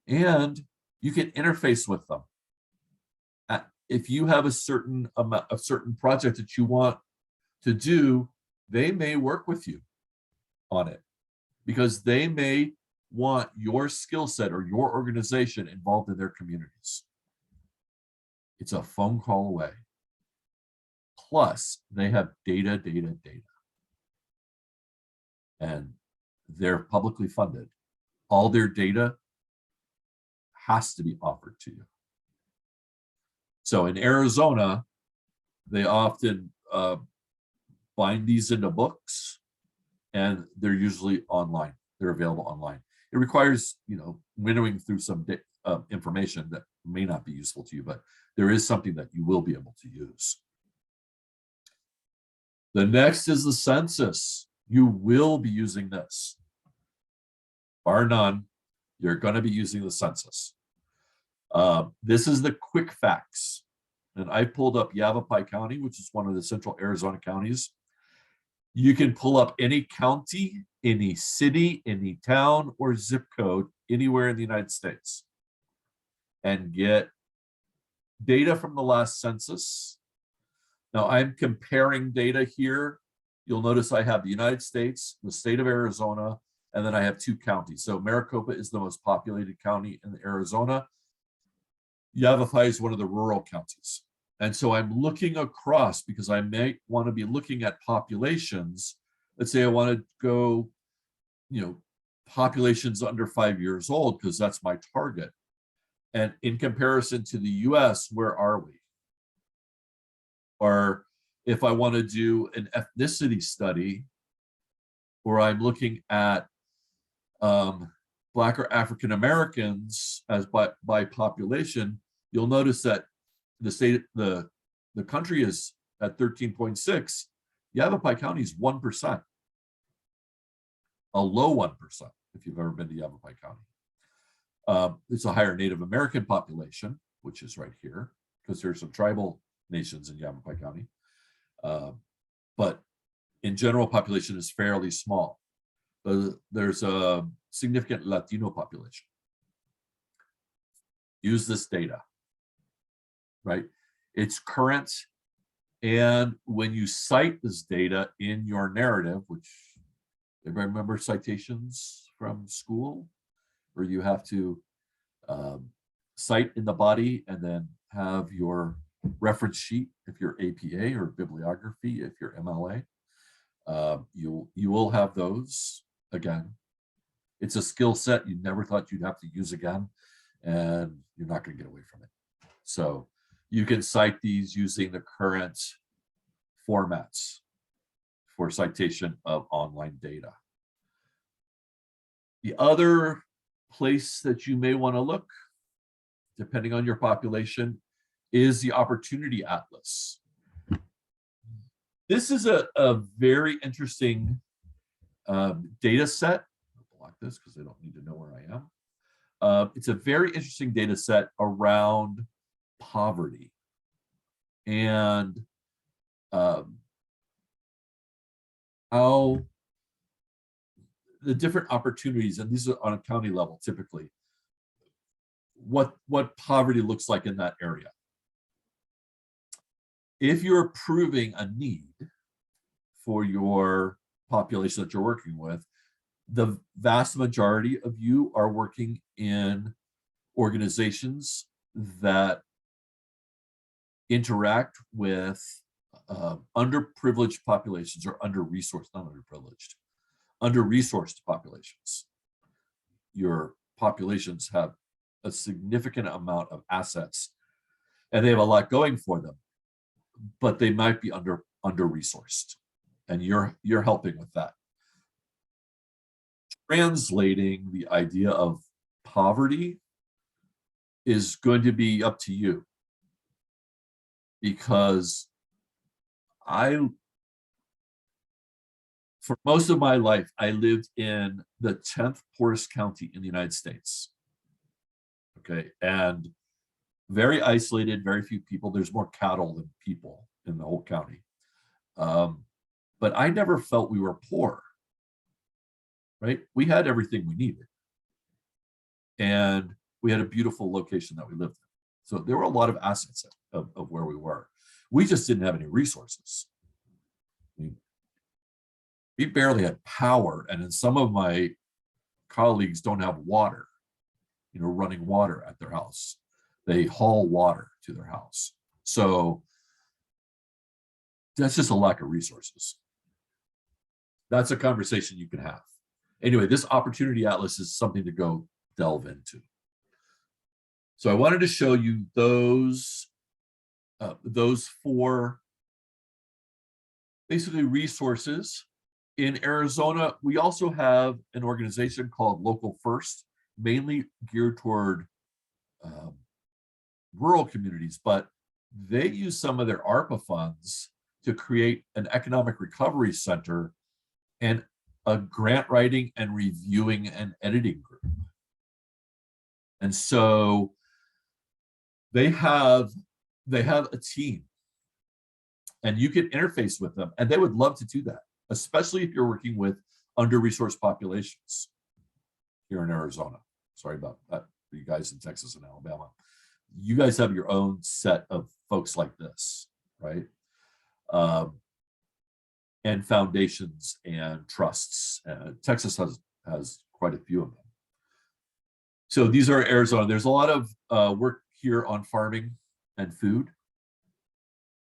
S8: and you can interface with them. If you have a certain project that you want to do, they may work with you on it because they may want your skill set or your organization involved in their communities. It's a phone call away. Plus, they have data. And they're publicly funded. All their data has to be offered to you. So in Arizona, they often bind these into books, and they're usually online. They're available online. It requires, winnowing through some information that may not be useful to you, but there is something that you will be able to use. The next is the census. You will be using this. Bar none, you're going to be using the census. This is the quick facts. And I pulled up Yavapai County, which is one of the central Arizona counties. You can pull up any county, any city, any town, or zip code anywhere in the United States and get data from the last census. Now I'm comparing data here. You'll notice I have the United States, the state of Arizona, and then I have 2 counties. So Maricopa is the most populated county in Arizona. Yavapai is one of the rural counties. And so I'm looking across because I may want to be looking at populations. Let's say I want to go, populations under 5 years old, because that's my target. And in comparison to the US, where are we? Or if I want to do an ethnicity study, where I'm looking at Black or African Americans as by population, you'll notice that the country is at 13.6. Yavapai County is 1%, a low 1%. If you've ever been to Yavapai County, it's a higher Native American population, which is right here, because there's some tribal nations in Yavapai County. But in general, population is fairly small. There's a significant Latino population. Use this data, right? It's current. And when you cite this data in your narrative, which everybody remember citations from school, where you have to cite in the body and then have your reference sheet if you're APA, or bibliography if you're MLA. You will have those. Again, it's a skill set you never thought you'd have to use again, and you're not going to get away from it. So you can cite these using the current formats for citation of online data. The other place that you may want to look, depending on your population, is the Opportunity Atlas. This is a very interesting data set. I'll block this because they don't need to know where I am. It's a very interesting data set around poverty and how the different opportunities, and these are on a county level typically, what poverty looks like in that area. If you're proving a need for your population that you're working with, the vast majority of you are working in organizations that interact with underprivileged populations, or under-resourced, not underprivileged, under-resourced populations. Your populations have a significant amount of assets and they have a lot going for them, but they might be under-resourced, and you're helping with that. Translating the idea of poverty is going to be up to you, because for most of my life, I lived in the 10th poorest county in the United States. Okay, and very isolated, very few people. There's more cattle than people in the whole county. But I never felt we were poor, right? We had everything we needed. And we had a beautiful location that we lived in. So there were a lot of assets of where we were. We just didn't have any resources. We barely had power, and then some of my colleagues don't have water, running water at their house. They haul water to their house. So that's just a lack of resources. That's a conversation you can have. Anyway, this Opportunity Atlas is something to go delve into. So I wanted to show you those four basically resources. In Arizona, we also have an organization called Local First, mainly geared toward rural communities, but they use some of their ARPA funds to create an economic recovery center and a grant writing and reviewing and editing group. And so they have a team, and you can interface with them, and they would love to do that, especially if you're working with under-resourced populations here in Arizona. Sorry about that for you guys in Texas and Alabama. You guys have your own set of folks like this, right? And foundations and trusts. Texas has quite a few of them. So these are Arizona. There's a lot of work here on farming and food,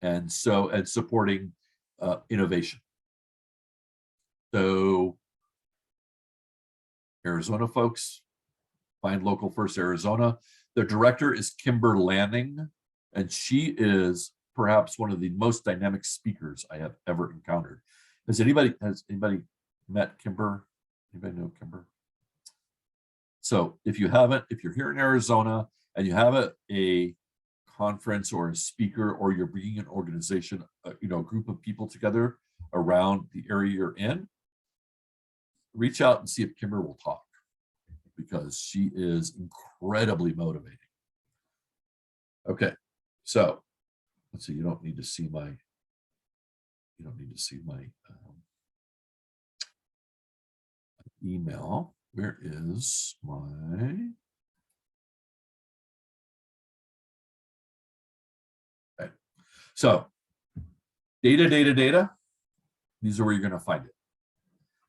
S8: and supporting innovation. So Arizona folks, find Local First Arizona. The director is Kimber Lanning, and she is perhaps one of the most dynamic speakers I have ever encountered. Has anybody met Kimber? Anybody know Kimber? So if you haven't, if you're here in Arizona and you have a conference or a speaker, or you're bringing an organization, a group of people together around the area you're in, reach out and see if Kimber will talk, because she is incredibly motivating. Okay, so let's see. You don't need to see my email. Where is my? Okay. So data. These are where you're going to find it.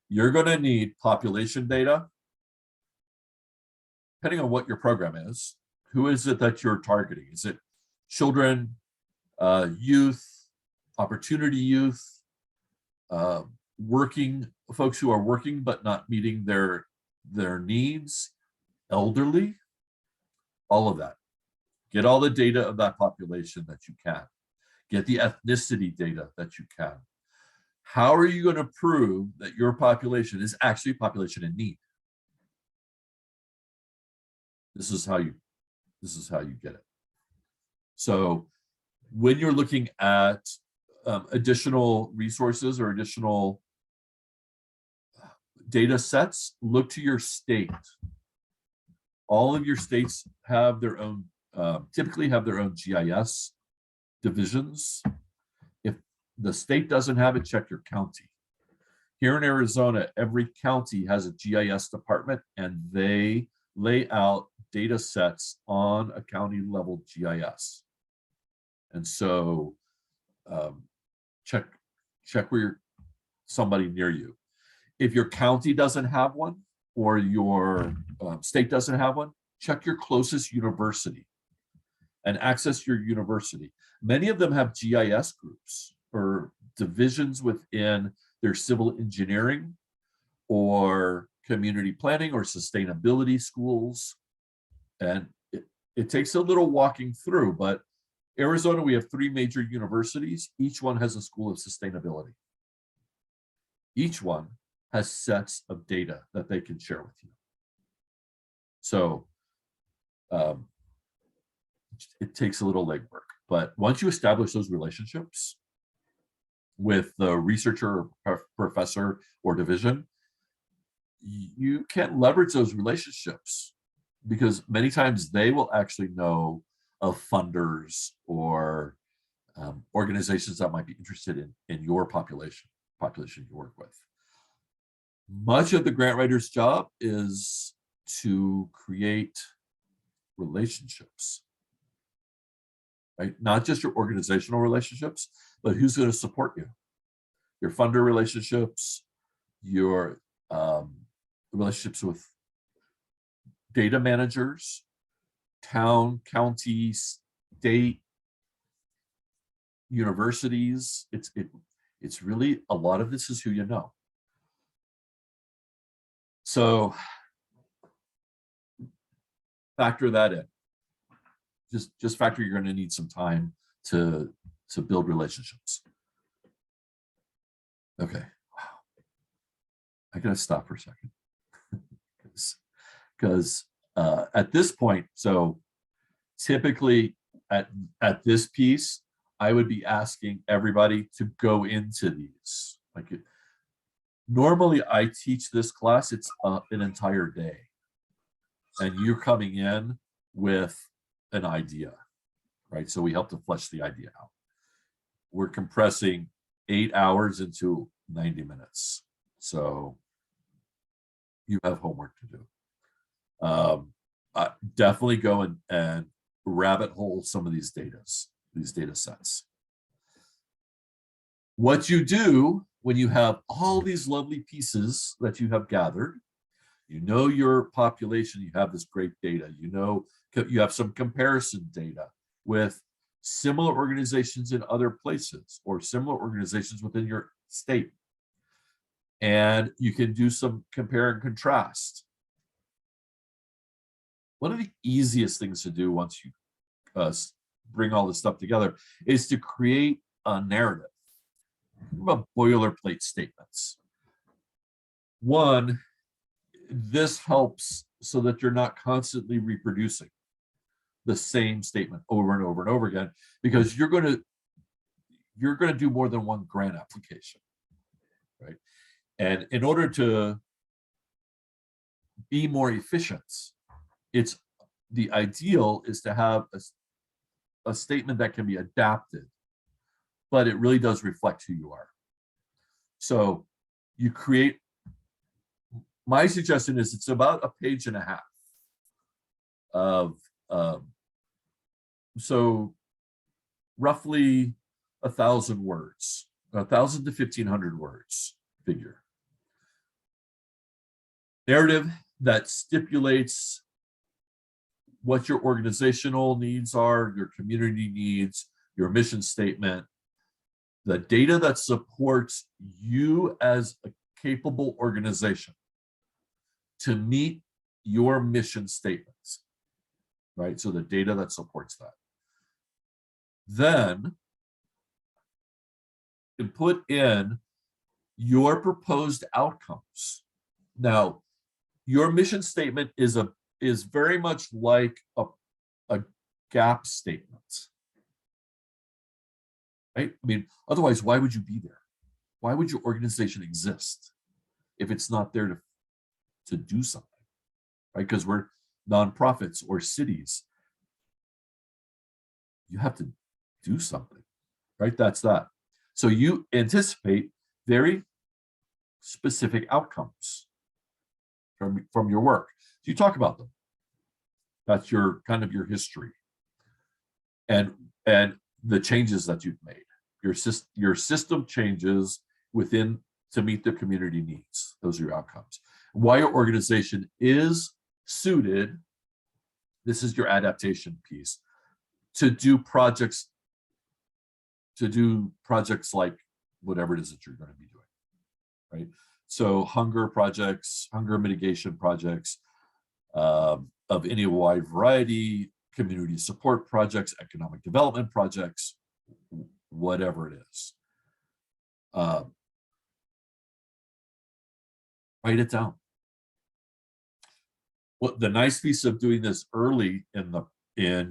S8: You're going to need population data. Depending on what your program is, who is it that you're targeting? Is it children, youth, opportunity youth, working folks who are working but not meeting their needs, elderly, all of that. Get all the data of that population that you can. Get the ethnicity data that you can. How are you going to prove that your population is actually a population in need? This is how you get it. So when you're looking at additional resources or additional data sets, look to your state. All of your states have their own, typically have their own GIS divisions. If the state doesn't have it, check your county. Here in Arizona, every county has a GIS department, and they lay out data sets on a county level GIS. And so check where somebody near you. If your county doesn't have one, or your state doesn't have one, check your closest university and access your university. Many of them have GIS groups or divisions within their civil engineering or community planning or sustainability schools. And it takes a little walking through, but Arizona, we have 3 major universities. Each one has a school of sustainability. Each one has sets of data that they can share with you. So it takes a little legwork, but once you establish those relationships with the researcher or professor or division, you can leverage those relationships, because many times they will actually know of funders or organizations that might be interested in your population you work with. Much of the grant writer's job is to create relationships, right? Not just your organizational relationships, but who's going to support you. Your funder relationships, your relationships with data managers, town, county, state, universities. It's really, a lot of this is who you know. So factor that in. Just factor you're going to need some time to build relationships. Okay. Wow. I gotta stop for a second. Because at this point, so typically at this piece, I would be asking everybody to go into these. Like normally I teach this class, it's an entire day. And you're coming in with an idea, right? So we help to flesh the idea out. We're compressing 8 hours into 90 minutes. So you have homework to do. Definitely go and rabbit hole some of these data sets. What you do when you have all these lovely pieces that you have gathered, you know your population, you have this great data, you know you have some comparison data with similar organizations in other places or similar organizations within your state. And you can do some compare and contrast. One of the easiest things to do once you bring all this stuff together is to create a narrative of boilerplate statements. One, this helps so that you're not constantly reproducing the same statement over and over and over again, because you're going to do more than one grant application, right? And in order to be more efficient, the ideal is to have a statement that can be adapted, but it really does reflect who you are. So you create, my suggestion is it's about a page and a half of, so roughly 1,000 words, 1,000 to 1,500 words figure. Narrative that stipulates what your organizational needs are, your community needs, your mission statement, the data that supports you as a capable organization to meet your mission statements, right? So the data that supports that. Then and put in your proposed outcomes. Now, your mission statement is very much like a gap statement, right? I mean, otherwise, why would you be there? Why would your organization exist if it's not there to do something, right? Because we're nonprofits or cities. You have to do something, right? That's that. So you anticipate very specific outcomes from your work. So you talk about them. That's your kind of your history and the changes that you've made. Your system changes within to meet the community needs. Those are your outcomes. Why your organization is suited, this is your adaptation piece, to do projects like whatever it is that you're going to be doing, right? So hunger projects, hunger mitigation projects of any wide variety, community support projects, economic development projects, whatever it is. Write it down. What the nice piece of doing this early in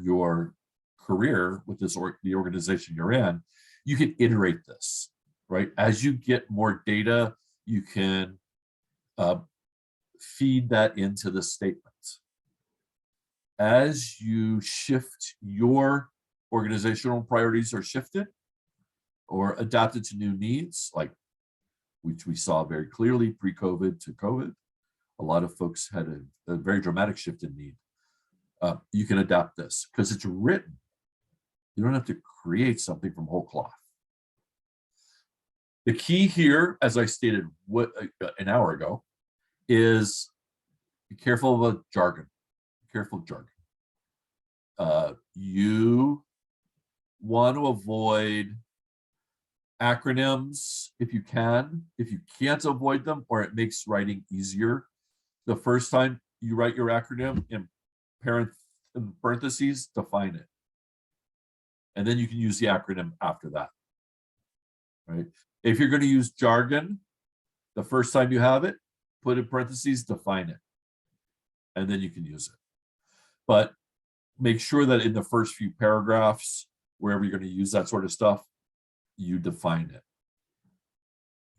S8: your career with the organization you're in, you can iterate this, right? As you get more data, you can feed that into the statement. As you shift, your organizational priorities are shifted or adapted to new needs, like which we saw very clearly pre-COVID to COVID. A lot of folks had a very dramatic shift in need. You can adapt this because it's written. You don't have to create something from whole cloth. The key here, as I stated an hour ago, is be careful of jargon. Be careful of jargon. You want to avoid acronyms if you can. If you can't avoid them, or it makes writing easier, the first time you write your acronym in parentheses, define it. And then you can use the acronym after that, right? If you're going to use jargon, the first time you have it, put in parentheses, define it. And then you can use it. But make sure that in the first few paragraphs, wherever you're going to use that sort of stuff, you define it.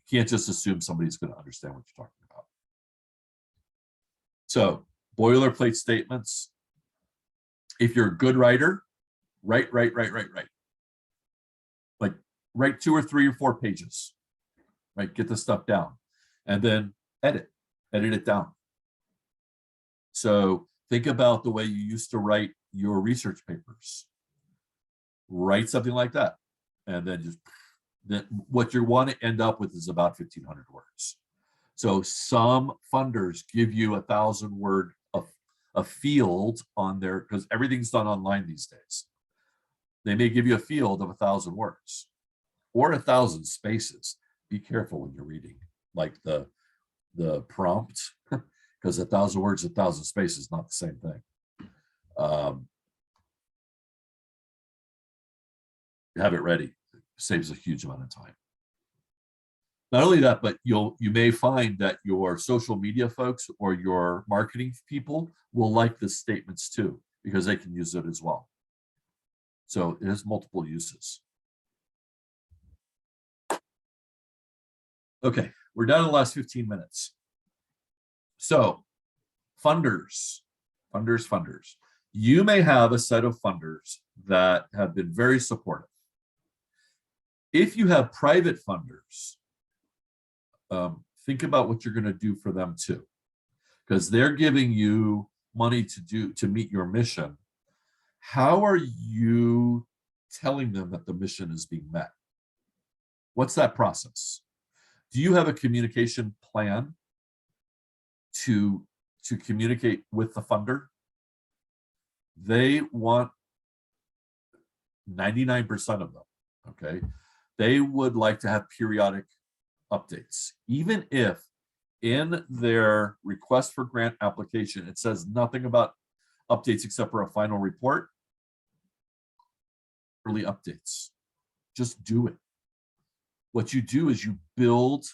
S8: You can't just assume somebody's going to understand what you're talking about. So boilerplate statements. If you're a good writer, write. Like write 2 or 3 or 4 pages, right? Get the stuff down and then edit it down. So think about the way you used to write your research papers. Write something like that. And then what you want to end up with is about 1,500 words. So some funders give you 1,000 word a field on there because everything's done online these days. They may give you a field of 1,000 words or 1,000 spaces. Be careful when you're reading, like the prompt, because 1,000 words, 1,000 spaces is not the same thing. Have it ready. It saves a huge amount of time. Not only that, but you may find that your social media folks or your marketing people will like the statements too, because they can use it as well. So it has multiple uses. Okay, we're down to the last 15 minutes. So funders. You may have a set of funders that have been very supportive. If you have private funders, think about what you're going to do for them too, because they're giving you money to meet your mission. How are you telling them that the mission is being met? What's that process? Do you have a communication plan to communicate with the funder? They want 99% of them, okay? They would like to have periodic updates, even if in their request for grant application, it says nothing about updates except for a final report. Early updates, just do it. what you do is you build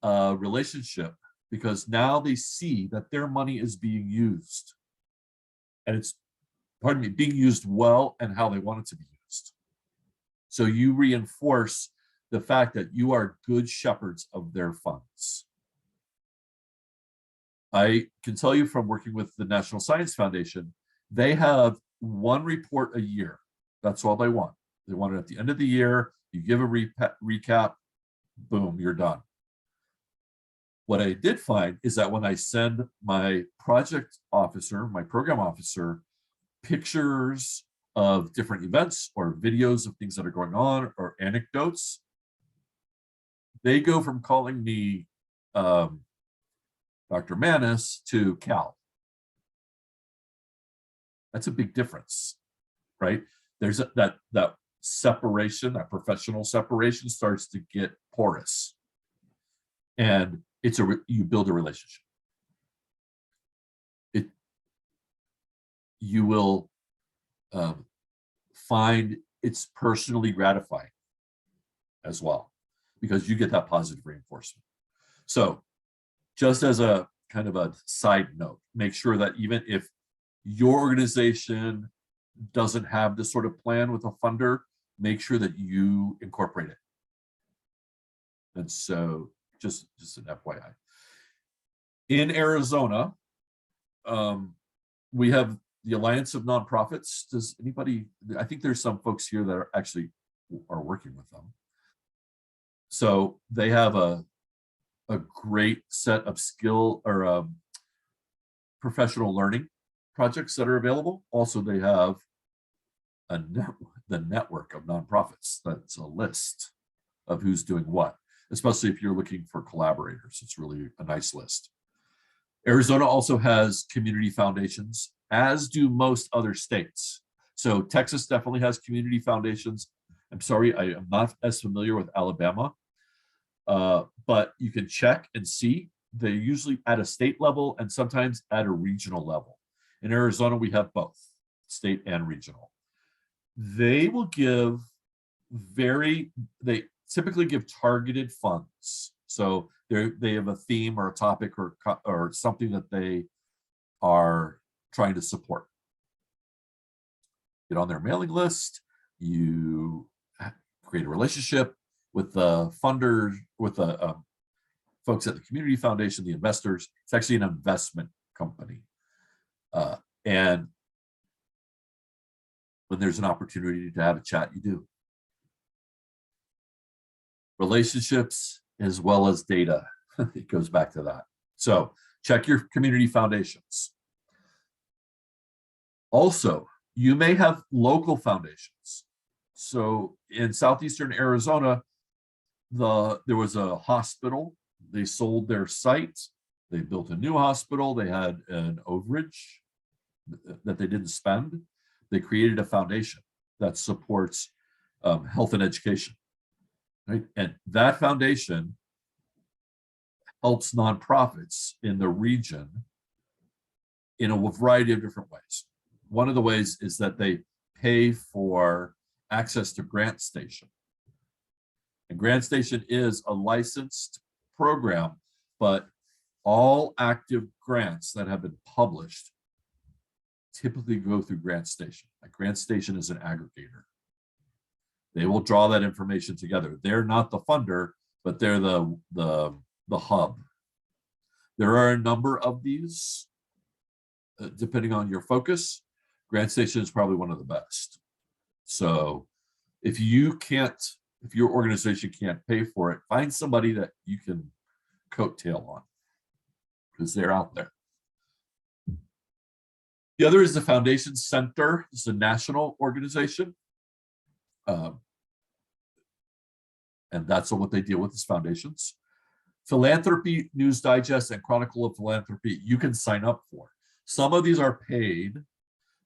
S8: a relationship, because now they see that their money is being used, and it's, pardon me, being used well and how they want it to be used. So you reinforce the fact that you are good shepherds of their funds. I can tell you from working with the National Science Foundation, they have one report a year. That's all they want. They want it at the end of the year. You give a recap, boom, you're done. What I did find is that when I send my project officer, my program officer, pictures of different events or videos of things that are going on or anecdotes, they go from calling me Dr. Mannis to Kal. That's a big difference, right? There's that separation, that professional separation starts to get porous, and you build a relationship. You will find it's personally gratifying as well, because you get that positive reinforcement. So just as a kind of a side note, make sure that even if your organization doesn't have this sort of plan with a funder, make sure that you incorporate it. And so just an FYI. In Arizona, we have the Alliance of Nonprofits. Does anybody, I think there's some folks here that are actually working with them. So they have a great set of skill or professional learning projects that are available. Also, they have the network of nonprofits. That's a list of who's doing what, especially if you're looking for collaborators. It's really a nice list. Arizona also has community foundations, as do most other states. So Texas definitely has community foundations. I'm sorry, I am not as familiar with Alabama, but you can check and see. They're usually at a state level and sometimes at a regional level. In Arizona, we have both, state and regional. They will give they typically give targeted funds. So they have a theme or a topic or something that they are trying to support. Get on their mailing list, you create a relationship with the funders, with the folks at the community foundation, the investors. It's actually an investment company. And when there's an opportunity to have a chat, you do. Relationships as well as data. It goes back to that. So check your community foundations. Also, you may have local foundations. So in southeastern Arizona, there was a hospital. They sold their site. They built a new hospital. They had an overage that they didn't spend. They created a foundation that supports health and education, right? And that foundation helps nonprofits in the region in a variety of different ways. One of the ways is that they pay for access to GrantStation. And GrantStation is a licensed program, but all active grants that have been published typically go through GrantStation. GrantStation is an aggregator. They will draw that information together. They're not the funder, but they're the hub. There are a number of these, depending on your focus. GrantStation is probably one of the best. So if your organization can't pay for it, find somebody that you can coattail on, because they're out there. The other is the Foundation Center. It's a national organization. And that's what they deal with, is foundations. Philanthropy News Digest and Chronicle of Philanthropy, you can sign up for. Some of these are paid,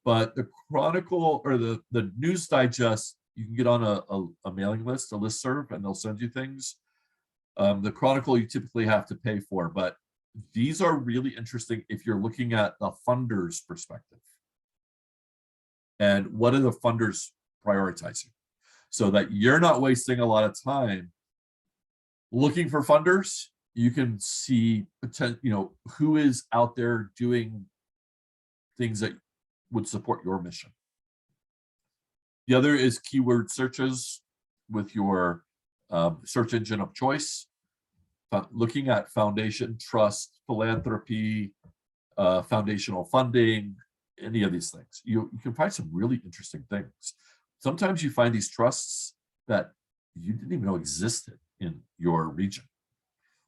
S8: but the Chronicle or the News Digest, you can get on a mailing list, a listserv, and they'll send you things. The Chronicle you typically have to pay for, but these are really interesting if you're looking at the funder's perspective. And what are the funders prioritizing? So that you're not wasting a lot of time Looking for funders, you can see who is out there doing things that would support your mission. The other is keyword searches with your search engine of choice. Looking at foundation, trust, philanthropy, foundational funding, any of these things. You can find some really interesting things. Sometimes you find these trusts that you didn't even know existed in your region,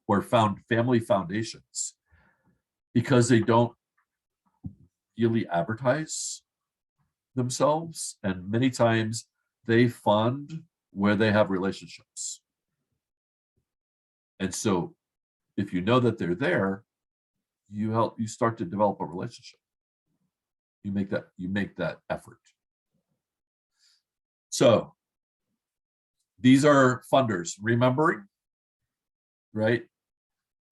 S8: or found family foundations, because they don't really advertise themselves, and many times they fund where they have relationships. And so if you know that they're there, you start to develop a relationship. You make that effort. So these are funders. Remembering, right?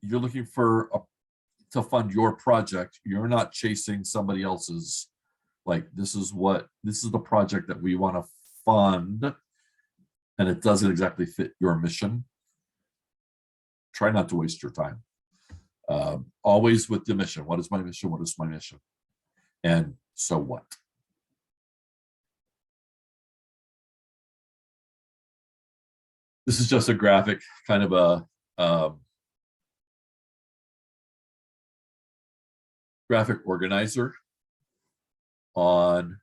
S8: You're looking to fund your project. You're not chasing somebody else's, like, this is the project that we want to fund, and it doesn't exactly fit your mission. Try not to waste your time. Always with the mission. What is my mission? What is my mission? And so what? This is just a graphic, kind of a graphic organizer on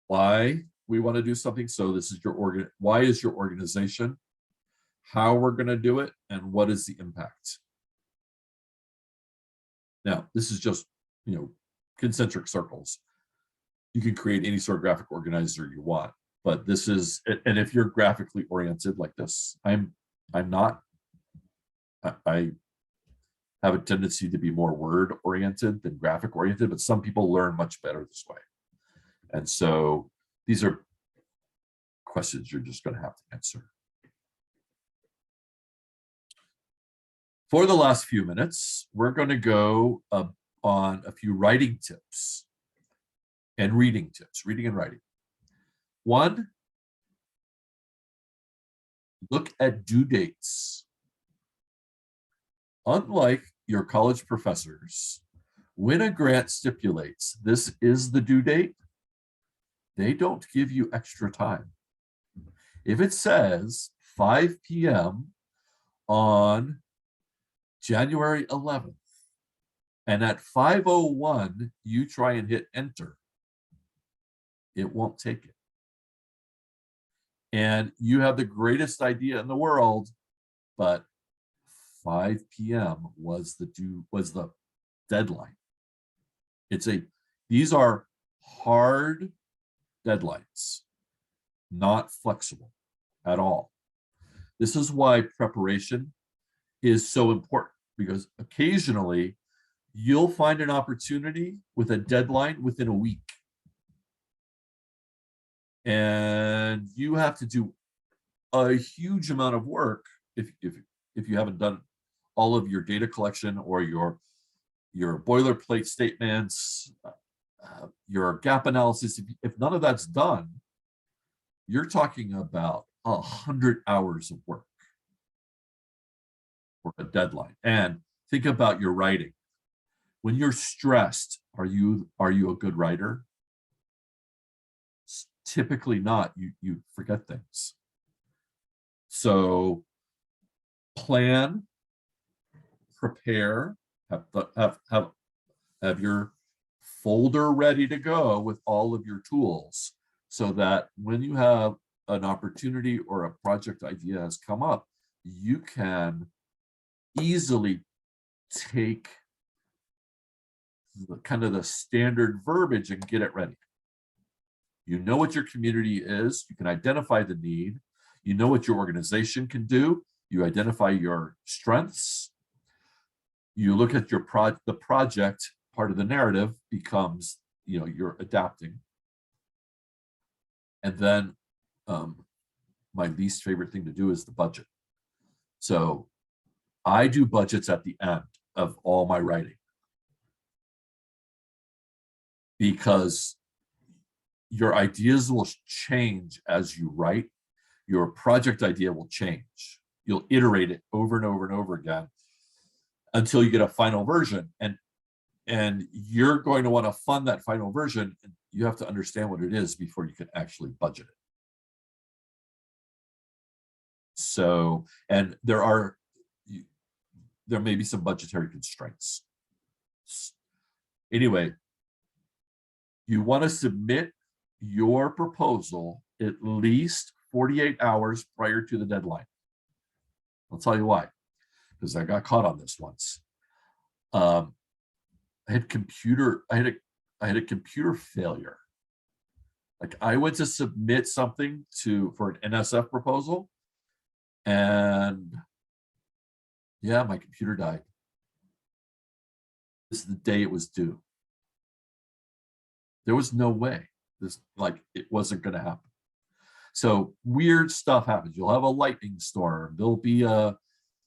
S8: why we want to do something. So this is why is your organization, how we're going to do it, and what is the impact. Now, this is just, concentric circles. You can create any sort of graphic organizer you want, but this is, and if you're graphically oriented like this, I'm not. I have a tendency to be more word oriented than graphic oriented, but some people learn much better this way. And so these are questions you're just going to have to answer. For the last few minutes, we're going to go on a few writing tips and reading tips, reading and writing. One, look at due dates. Unlike your college professors, when a grant stipulates this is the due date, they don't give you extra time. If it says 5 p.m. on January 11th, and at 5:01 you try and hit enter, it won't take it. And you have the greatest idea in the world, but 5 p.m. was the deadline. These are hard deadlines, not flexible at all. This is why preparation is so important, because occasionally you'll find an opportunity with a deadline within a week. And you have to do a huge amount of work if you haven't done all of your data collection or your boilerplate statements, your gap analysis. If none of that's done, you're talking about 100 hours of work for a deadline. And think about your writing. When you're stressed, are you a good writer? Typically not. You forget things. So plan, prepare, have your folder ready to go with all of your tools, so that when you have an opportunity or a project idea has come up, you can easily take kind of the standard verbiage and get it ready. You know what your community is, you can identify the need, you know what your organization can do, you identify your strengths, you look at the project, part of the narrative becomes, you're adapting. And then my least favorite thing to do is the budget. So I do budgets at the end of all my writing, because your ideas will change as you write. your project idea will change. You'll iterate it over and over and over again until you get a final version. And you're going to want to fund that final version. And you have to understand what it is before you can actually budget it. So, and there may be some budgetary constraints. Anyway, you want to submit your proposal at least 48 hours prior to the deadline. I'll tell you why, because I got caught on this once. I had a computer failure. Like, I went to submit something for an NSF proposal, and yeah, my computer died. This is the day it was due. There was no way it wasn't going to happen. So weird stuff happens. You'll have a lightning storm. There'll be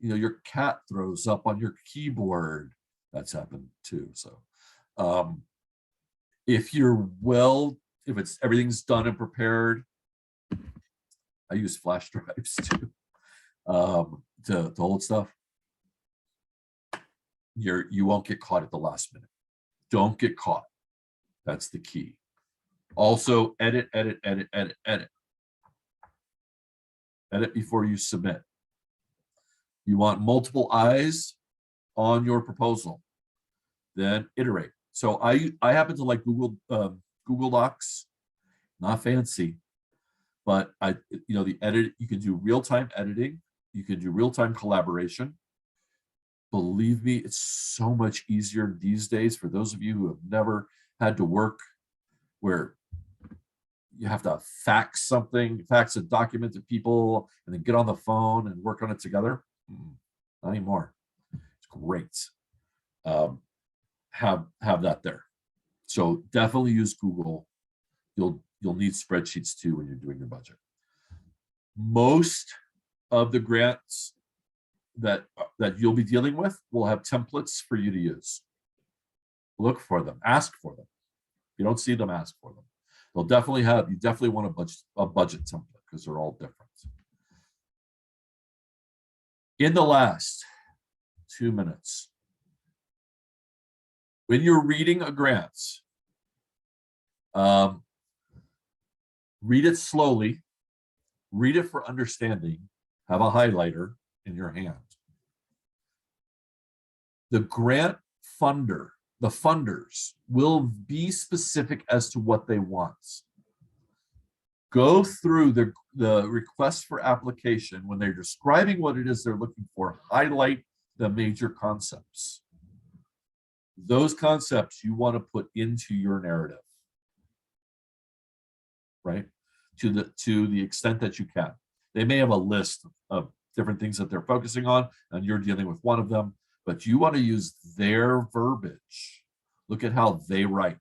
S8: your cat throws up on your keyboard. That's happened too. So if everything's done and prepared, I use flash drives too to hold stuff. You won't get caught at the last minute. Don't get caught. That's the key. Also, edit before you submit. You want multiple eyes on your proposal, then iterate. So I happen to like Google Docs, not fancy, but the edit, you can do real-time editing, you can do real-time collaboration. Believe me, it's so much easier these days for those of you who have never had to work where you have to fax a document to people, and then get on the phone and work on it together. Not anymore. It's great. Have that there. So definitely use Google. You'll need spreadsheets too when you're doing your budget. Most of the grants that you'll be dealing with will have templates for you to use. Look for them. Ask for them. If you don't see them, ask for them. You definitely want a budget template because they're all different. In the last 2 minutes, when you're reading a grant, read it slowly, read it for understanding, have a highlighter in your hand. The grant funder, the funders, will be specific as to what they want. Go through the request for application. When they're describing what it is they're looking for, highlight the major concepts. Those concepts you want to put into your narrative, right? To the extent that you can. They may have a list of different things that they're focusing on, and you're dealing with one of them, but you want to use their verbiage. Look at how they write.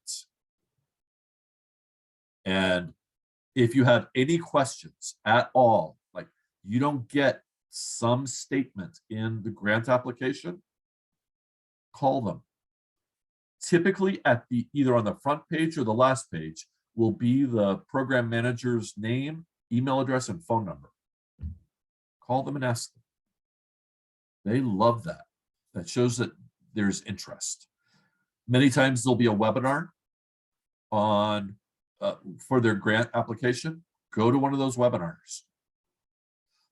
S8: And if you have any questions at all, like you don't get some statement in the grant application, call them. Typically either on the front page or the last page will be the program manager's name, email address, and phone number. Call them and ask them. They love that. That shows that there's interest. Many times there'll be a webinar for their grant application. Go to one of those webinars.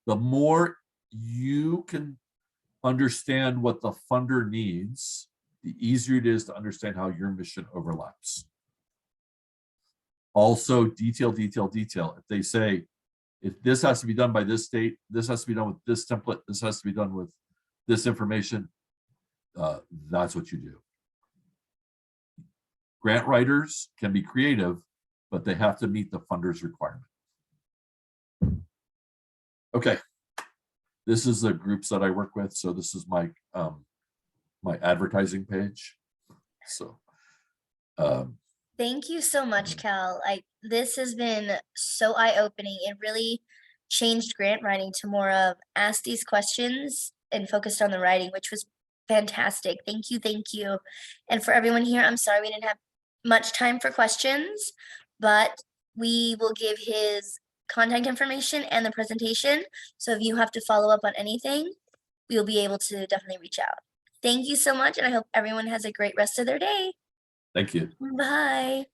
S8: The more you can understand what the funder needs, the easier it is to understand how your mission overlaps. Also, detail. If they say, if this has to be done by this date, this has to be done with this template, this has to be done with this information, that's what you do. Grant writers can be creative, but they have to meet the funder's requirement. Okay, this is the groups that I work with. So this is my my advertising page. So
S2: thank you so much, Cal. This has been so eye-opening. It really changed grant writing to more of ask these questions and focused on the writing, which was fantastic. Thank you. And for everyone here, I'm sorry we didn't have much time for questions, but we will give his contact information and the presentation. So if you have to follow up on anything, we'll be able to definitely reach out. Thank you so much, and I hope everyone has a great rest of their day.
S8: Thank you.
S2: Bye.